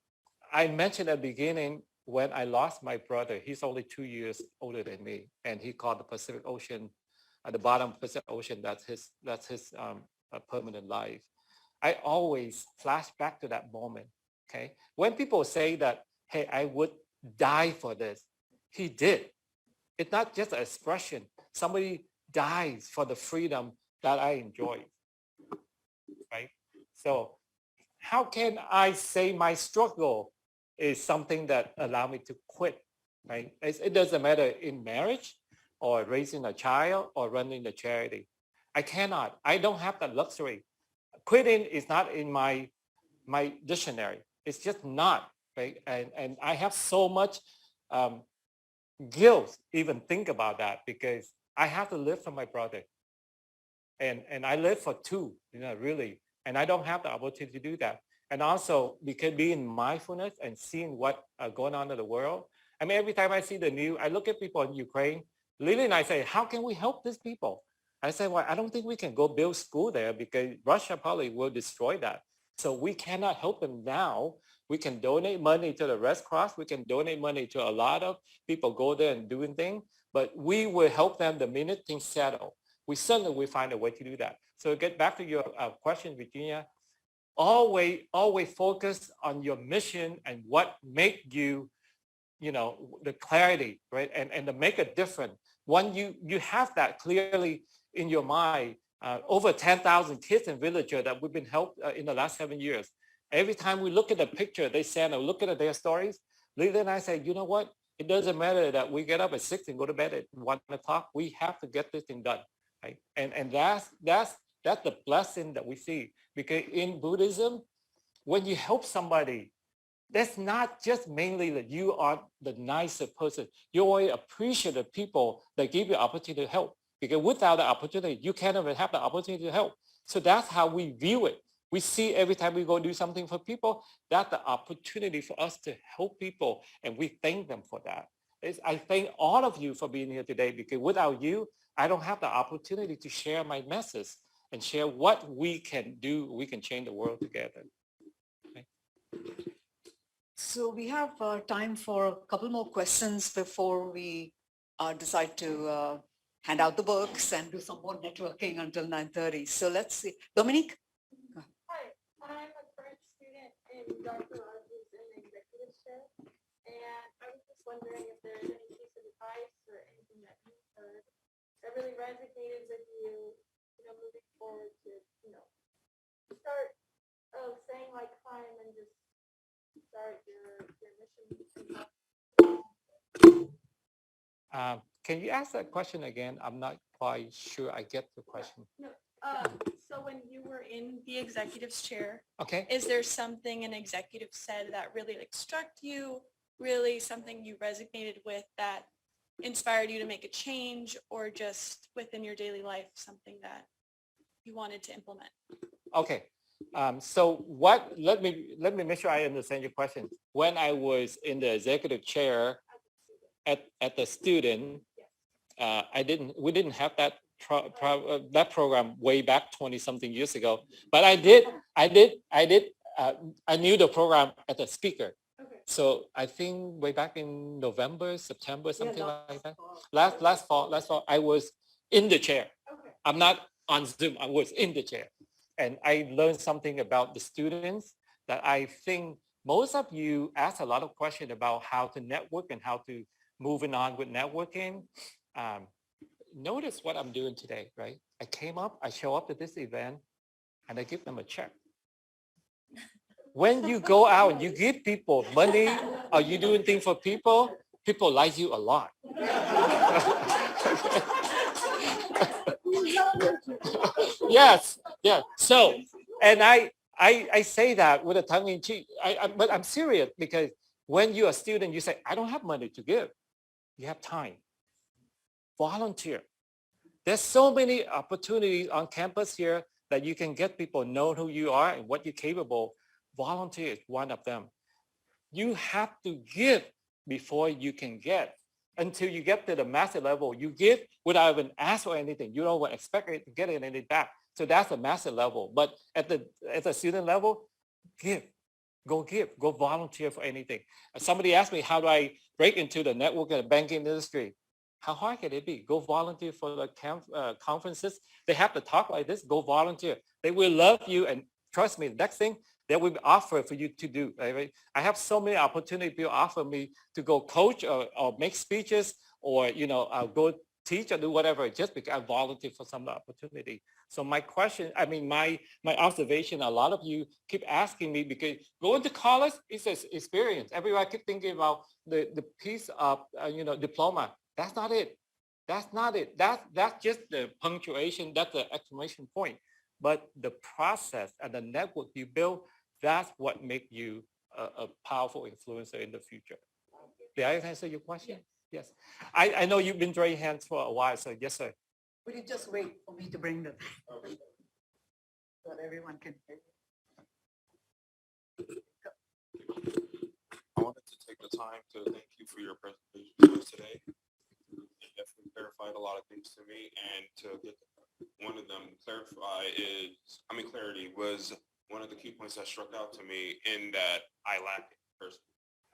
Speaker 3: I mentioned at the beginning, when I lost my brother, he's only 2 years older than me, and he called the Pacific Ocean, at the bottom of the Pacific Ocean, that's his permanent life. I always flash back to that moment, okay? When people say that, hey, I would die for this, he did. It's not just an expression. Somebody dies for the freedom that I enjoy, right? So how can I say my struggle is something that allow me to quit, right? It doesn't matter in marriage or raising a child or running a charity. I cannot. I don't have that luxury. Quitting is not in my dictionary. It's just not, right? And I have so much guilt even think about that, because I have to live for my brother. And I live for two, really. And I don't have the opportunity to do that. And also, because being mindfulness and seeing what going on in the world. I mean, every time I see the news, I look at people in Ukraine. Lily and I say, how can we help these people? I said, well, I don't think we can go build school there because Russia probably will destroy that. So we cannot help them now. We can donate money to the Red Cross. We can donate money to a lot of people go there and doing things, but we will help them the minute things settle. We certainly will find a way to do that. So get back to your question, Virginia. Always focus on your mission and what make you, the clarity, right? And to make a difference. When you have that clearly in your mind, over 10,000 kids in villager that we've been helped in the last 7 years. Every time we look at the picture they send or look at their stories, Lisa and I say, you know what? It doesn't matter that we get up at 6 and go to bed at 1 o'clock. We have to get this thing done, right? And that's the blessing that we see. Because in Buddhism, when you help somebody, that's not just mainly that you are the nicer person. You always appreciate the people that give you opportunity to help. Because without the opportunity, you can't even have the opportunity to help. So that's how we view it. We see every time we go do something for people, that's the opportunity for us to help people. And we thank them for that. I thank all of you for being here today, because without you, I don't have the opportunity to share my message and share what we can do. We can change the world together. Okay.
Speaker 2: So we have time for a couple more questions before we decide to hand out the books and do some more networking until 9:30. So let's see. Dominique?
Speaker 17: Hi, I'm a current student in Dr. Rogers in the executive chair. And I was just wondering if there's any piece of advice or anything that you've heard that really resonated with you, moving forward to, start saying like climb and just start your mission.
Speaker 3: Can you ask that question again? I'm not quite sure I get the question.
Speaker 17: No. So when you were in the executive's chair,
Speaker 3: Okay.
Speaker 17: is there something an executive said that really struck you, really something you resonated with that inspired you to make a change, or just within your daily life, something that you wanted to implement?
Speaker 3: Okay. So let me make sure I understand your question. When I was in the executive chair at the student, we didn't have that program way back 20 something years ago, but I knew the program as a speaker. Okay. So I think way back in November, September, something like that. Last fall, I was in the chair. Okay. I'm not on Zoom. I was in the chair, and I learned something about the students that I think most of you asked a lot of questions about how to network and how to moving on with networking. Notice what I'm doing today, right? I show up to this event and I give them a check. When you go out and you give people money or you doing things for people, people like you a lot. Yes, yeah. So, and I say that with a tongue in cheek, but I'm serious, because when you're a student, you say, I don't have money to give. You have time. Volunteer. There's so many opportunities on campus here that you can get people know who you are and what you're capable. Volunteer is one of them. You have to give before you can get. Until you get to the master level, you give without even ask for anything. You don't expect to get anything back. So that's the master level. But at the student level, give. Go volunteer for anything. Somebody asked me, how do I break into the network and banking industry? How hard can it be? Go volunteer for the conferences. They have to talk like this. Go volunteer. They will love you, and trust me, the next thing they will offer for you to do. Right? I have so many opportunities people offer me to go coach or make speeches, or go teach or do whatever, just because I volunteer for some opportunity. So my question, my observation, a lot of you keep asking me, because going to college is an experience. Everybody keep thinking about the piece of diploma. That's not it. That's not it. That's just the punctuation. That's the exclamation point. But the process and the network you build, that's what makes you a powerful influencer in the future. Did I answer your question? Yes. I know you've been raising hands for a while, so yes, sir.
Speaker 2: Would you just wait for me to bring them so that everyone can hear you?
Speaker 18: I wanted to take the time to thank you for your presentation today. It definitely clarified a lot of things to me, and to get one of them, clarity was one of the key points that struck out to me in that I lacked it personally.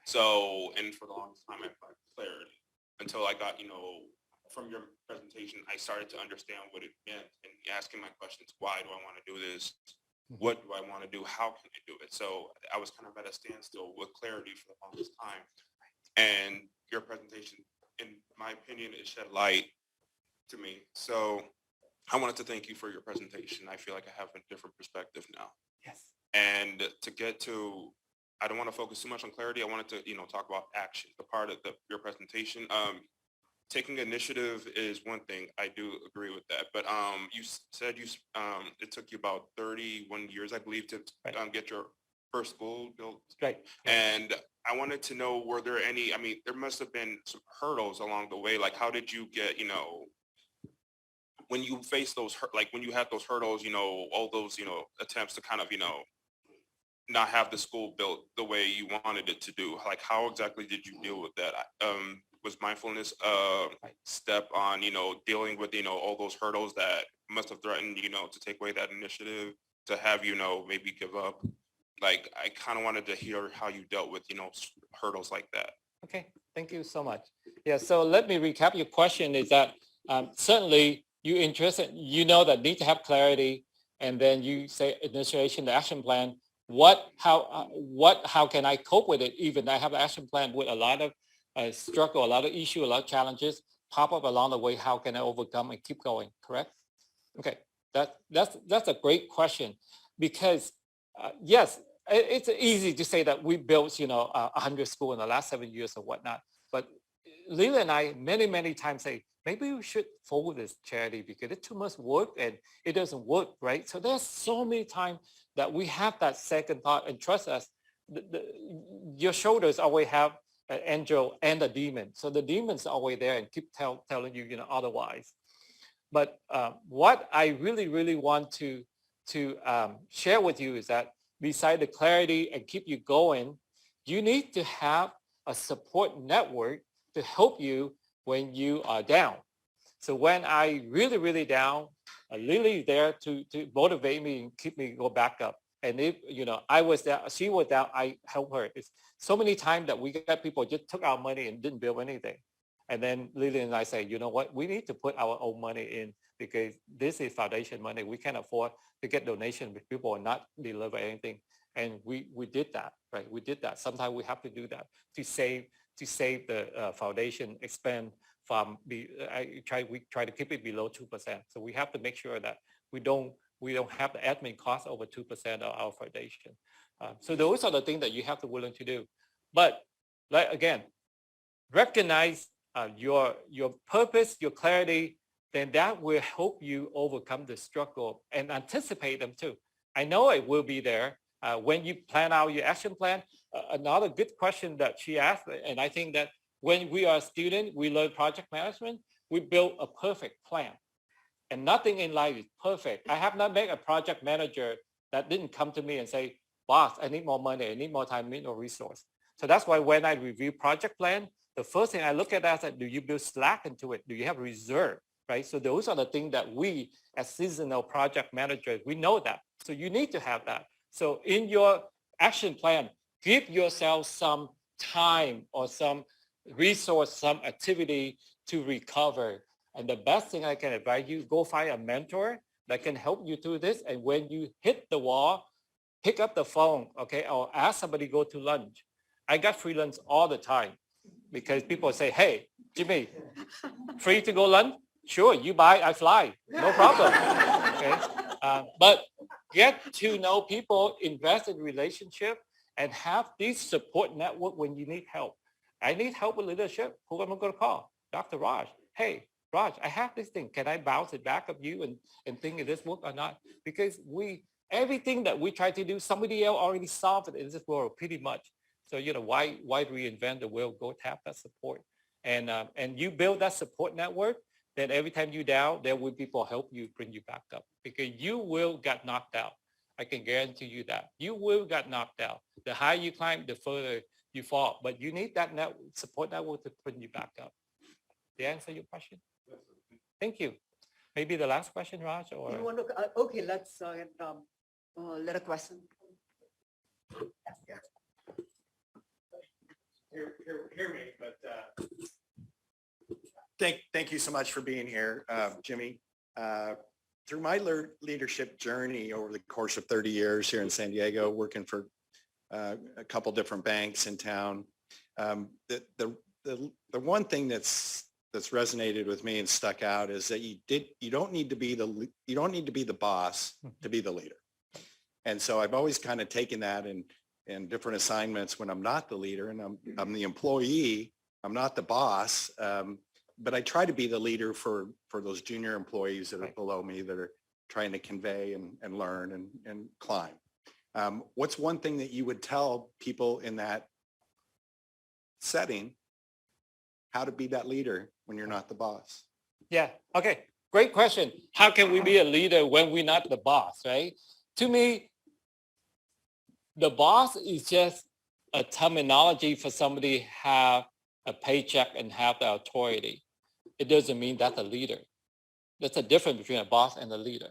Speaker 18: So, and for the longest time, I lacked clarity until I got, from your presentation, I started to understand what it meant and asking my questions. Why do I want to do this? What do I want to do? How can I do it? So I was kind of at a standstill with clarity for the longest time. And your presentation, in my opinion, it shed light to me. So I wanted to thank you for your presentation. I feel like I have a different perspective now.
Speaker 3: Yes.
Speaker 18: And to get to, I don't want to focus too much on clarity. I wanted to, talk about action, the part of your presentation. Taking initiative is one thing. I do agree with that. But you said it took you about 31 years, I believe, to get your first school built.
Speaker 3: Right.
Speaker 18: And I wanted to know, were there any, there must have been some hurdles along the way. Like, how did you get, when you face those, when you had those hurdles, all those, attempts to kind of, not have the school built the way you wanted it to do? Like, how exactly did you deal with that? Was mindfulness a step on, dealing with, all those hurdles that must have threatened, to take away that initiative, to have, maybe give up? Like, I kind of wanted to hear how you dealt with, hurdles like that.
Speaker 3: Okay, thank you so much. Yeah, so let me recap your question is that certainly you're interested, that need to have clarity, and then you say initiation, the action plan. How can I cope with it? Even I have an action plan with a lot of struggle, a lot of issue, a lot of challenges pop up along the way. How can I overcome and keep going? Correct? Okay, that's a great question, because yes, it's easy to say that we built 100 schools in the last 7 years or whatnot, but Lila and I many times say maybe we should fold this charity because it's too much work and it doesn't work, right? So there's so many times that we have that second thought, and trust us, your shoulders always have an angel and a demon. So the demon's always there and keep telling you, otherwise. But what I really want to share with you is that beside the clarity and keep you going, you need to have a support network to help you when you are down. So when I really down, Lily's there to motivate me and keep me go back up. And if I was down, she was down, I help her. It's so many times that we got people just took our money and didn't build anything. And then Lily and I say, you know what, we need to put our own money in because this is foundation money. We can't afford to get donation with people and not deliver anything. And we did that, right? We did that. Sometimes we have to do that to save the foundation, expand from we try to keep it below 2%. So we have to make sure that we don't have the admin cost over 2% of our foundation. So those are the things that you have to willing to do. But again, recognize your purpose, your clarity, then that will help you overcome the struggle and anticipate them too. I know it will be there when you plan out your action plan. Another good question that she asked, and I think that when we are a student, we learn project management, we build a perfect plan. And nothing in life is perfect. I have not met a project manager that didn't come to me and say, boss, I need more money, I need more time, I need more resource. So that's why when I review project plan, the first thing I look at is that do you build slack into it? Do you have reserve, right? So those are the things that we as seasonal project managers, we know that. So you need to have that. So in your action plan, give yourself some time or some resource, some activity to recover. And the best thing I can advise you, go find a mentor that can help you through this. And when you hit the wall, pick up the phone, okay, or ask somebody to go to lunch. I got free lunch all the time because people say, hey, Jimmy, free to go lunch? Sure, you buy, I fly, no problem. Okay, but get to know people, invest in relationship, and have this support network when you need help. I need help with leadership. Who am I going to call? Dr. Raj. Hey, Raj, I have this thing. Can I bounce it back of you and think if this work or not? Because everything that we try to do, somebody else already solved it in this world pretty much. So, why reinvent the wheel? Go tap that support. And you build that support network, then every time you're down, there will be people help you bring you back up because you will get knocked out. I can guarantee you that. You will get knocked out. The higher you climb, the further you fall. But you need that support network to bring you back up. Did I answer your question? Thank you.
Speaker 10: Maybe the last question, Raj, or?
Speaker 2: You want to, okay, let's let a question.
Speaker 19: Hear me, but thank you so much for being here, Jimmy. Through my leadership journey over the course of 30 years here in San Diego, working for a couple different banks in town, the one thing that's resonated with me and stuck out is that you don't need to be the boss to be the leader. And so I've always kind of taken that in different assignments when I'm not the leader and I'm the employee, I'm not the boss, but I try to be the leader for those junior employees that are below me that are trying to convey and learn and climb. What's one thing that you would tell people in that setting, how to be that leader when you're not the boss?
Speaker 3: Yeah, okay, great question. How can we be a leader when we're not the boss, right? To me, the boss is just a terminology for somebody have a paycheck and have the authority. It doesn't mean that's a leader. There's a difference between a boss and a leader.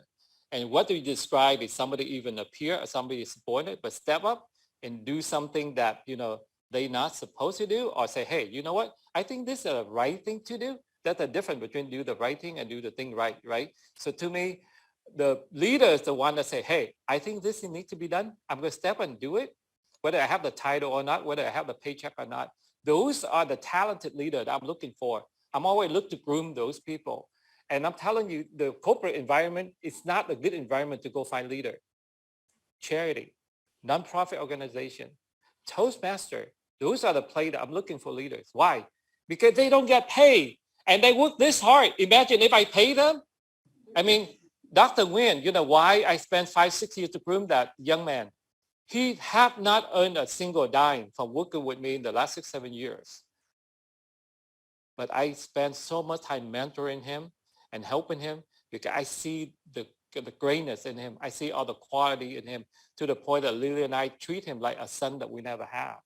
Speaker 3: And what we describe is somebody even appear as somebody is subordinate, but step up and do something that, they're not supposed to do, or say, hey, you know what? I think this is the right thing to do. That's the difference between do the right thing and do the thing right? So to me, the leader is the one that say, hey, I think this needs to be done. I'm going to step and do it, whether I have the title or not, whether I have the paycheck or not. Those are the talented leaders that I'm looking for. I'm always looking to groom those people. And I'm telling you, the corporate environment is not a good environment to go find leader. Charity, nonprofit organization, Toastmaster, those are the place that I'm looking for leaders. Why? Because they don't get paid and they work this hard. Imagine if I pay them. I mean, Dr. Nguyen, you know why I spent 5-6 years to groom that young man? He have not earned a single dime from working with me in the last 6-7 years. But I spent so much time mentoring him and helping him because I see the greatness in him. I see all the quality in him to the point that Lily and I treat him like a son that we never have,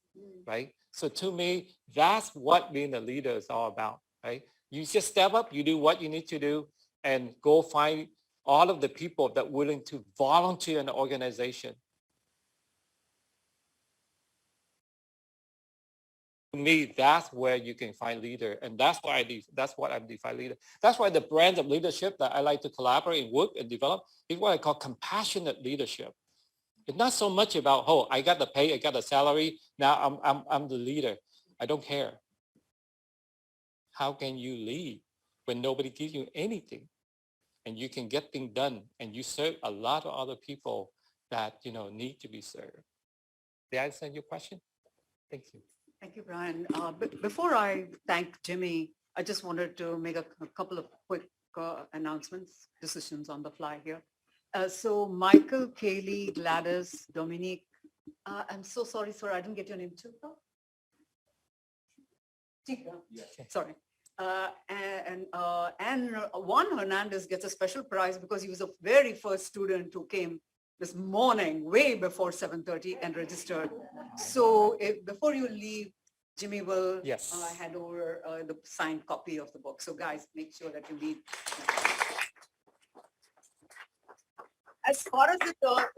Speaker 3: right? So to me, that's what being a leader is all about, right? You just step up, you do what you need to do, and go find all of the people that are willing to volunteer in the organization. To me, that's where you can find leader, and that's what I define leader. That's why the brand of leadership that I like to collaborate and work and develop is what I call compassionate leadership. It's not so much about, oh, I got the pay, I got the salary, now I'm the leader. I don't care. How can you lead when nobody gives you anything, and you can get things done, and you serve a lot of other people that need to be served? Did I answer your question? Thank you.
Speaker 2: Thank you, Brian. Before I thank Jimmy, I just wanted to make a couple of quick announcements, decisions on the fly here. So Michael, Kaylee, Gladys, Dominique, I'm so sorry, sir, I didn't get your name too. Sorry. And Juan Hernandez gets a special prize because he was the very first student who came this morning, way before 7:30 and registered. So before you leave, Jimmy will hand over the signed copy of the book. So guys, make sure that you read. As far as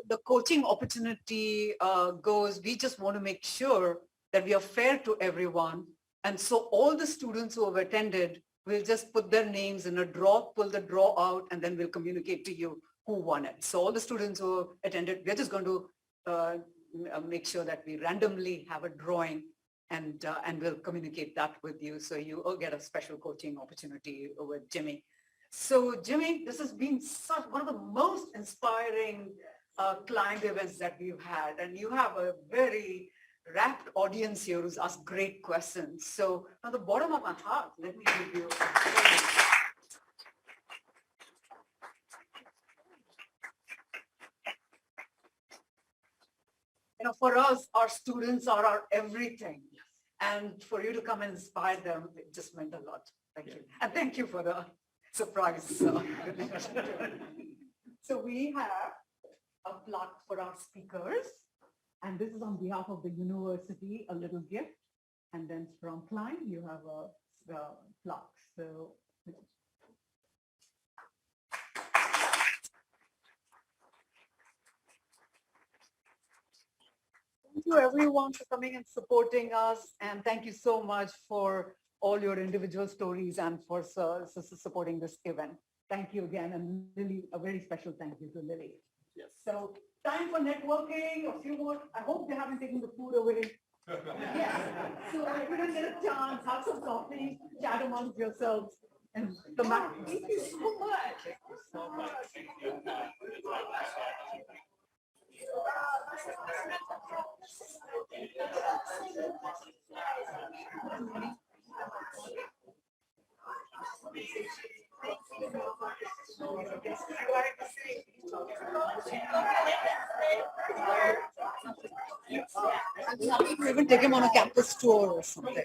Speaker 2: the coaching opportunity goes, we just want to make sure that we are fair to everyone. And so all the students who have attended will just put their names in a draw, pull the draw out, and then we'll communicate to you who won it. So all the students who attended, we're just going to make sure that we randomly have a drawing and we'll communicate that with you. So you all get a special coaching opportunity with Jimmy. So Jimmy, this has been one of the most inspiring client events that we've had. And you have a very rapt audience here who's asked great questions. So from the bottom of my heart, let me give you for us, our students are our everything. And for you to come and inspire them, it just meant a lot. Thank you. And thank you for the surprise. So we have a plaque for our speakers. And this is on behalf of the university, a little gift. And then from Klein, you have a plaque. So you everyone for coming and supporting us. And thank you so much for all your individual stories and for supporting this event. Thank you again. And Lily, a very special thank you to Lily. Yes. So time for networking, a few more. I hope they haven't taken the food away. Yes. So if you didn't get a chance, have some coffee, chat amongst yourselves. And come back. Thank you so much. Thank you so much. I'm happy to even take him on a campus tour or something.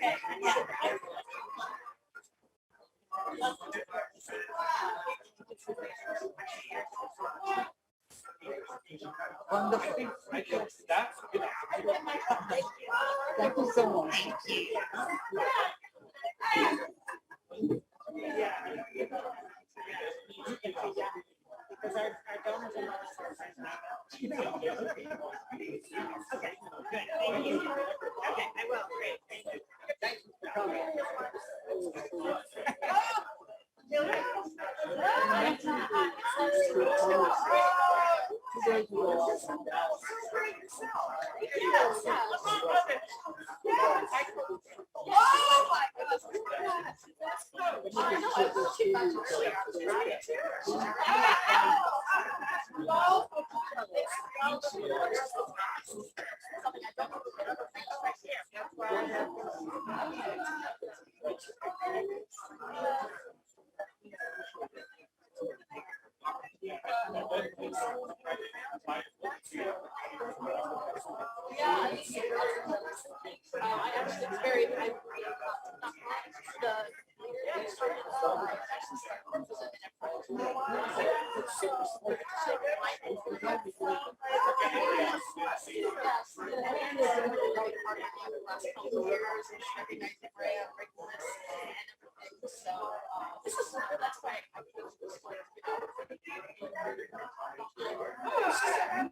Speaker 2: Wonderful. Thank you so much. Thank you. Because our donors are not okay, good. Thank you. Okay, I will. Great. Thank you. Thank you for coming. Oh my goodness. I actually it's very this is that's why I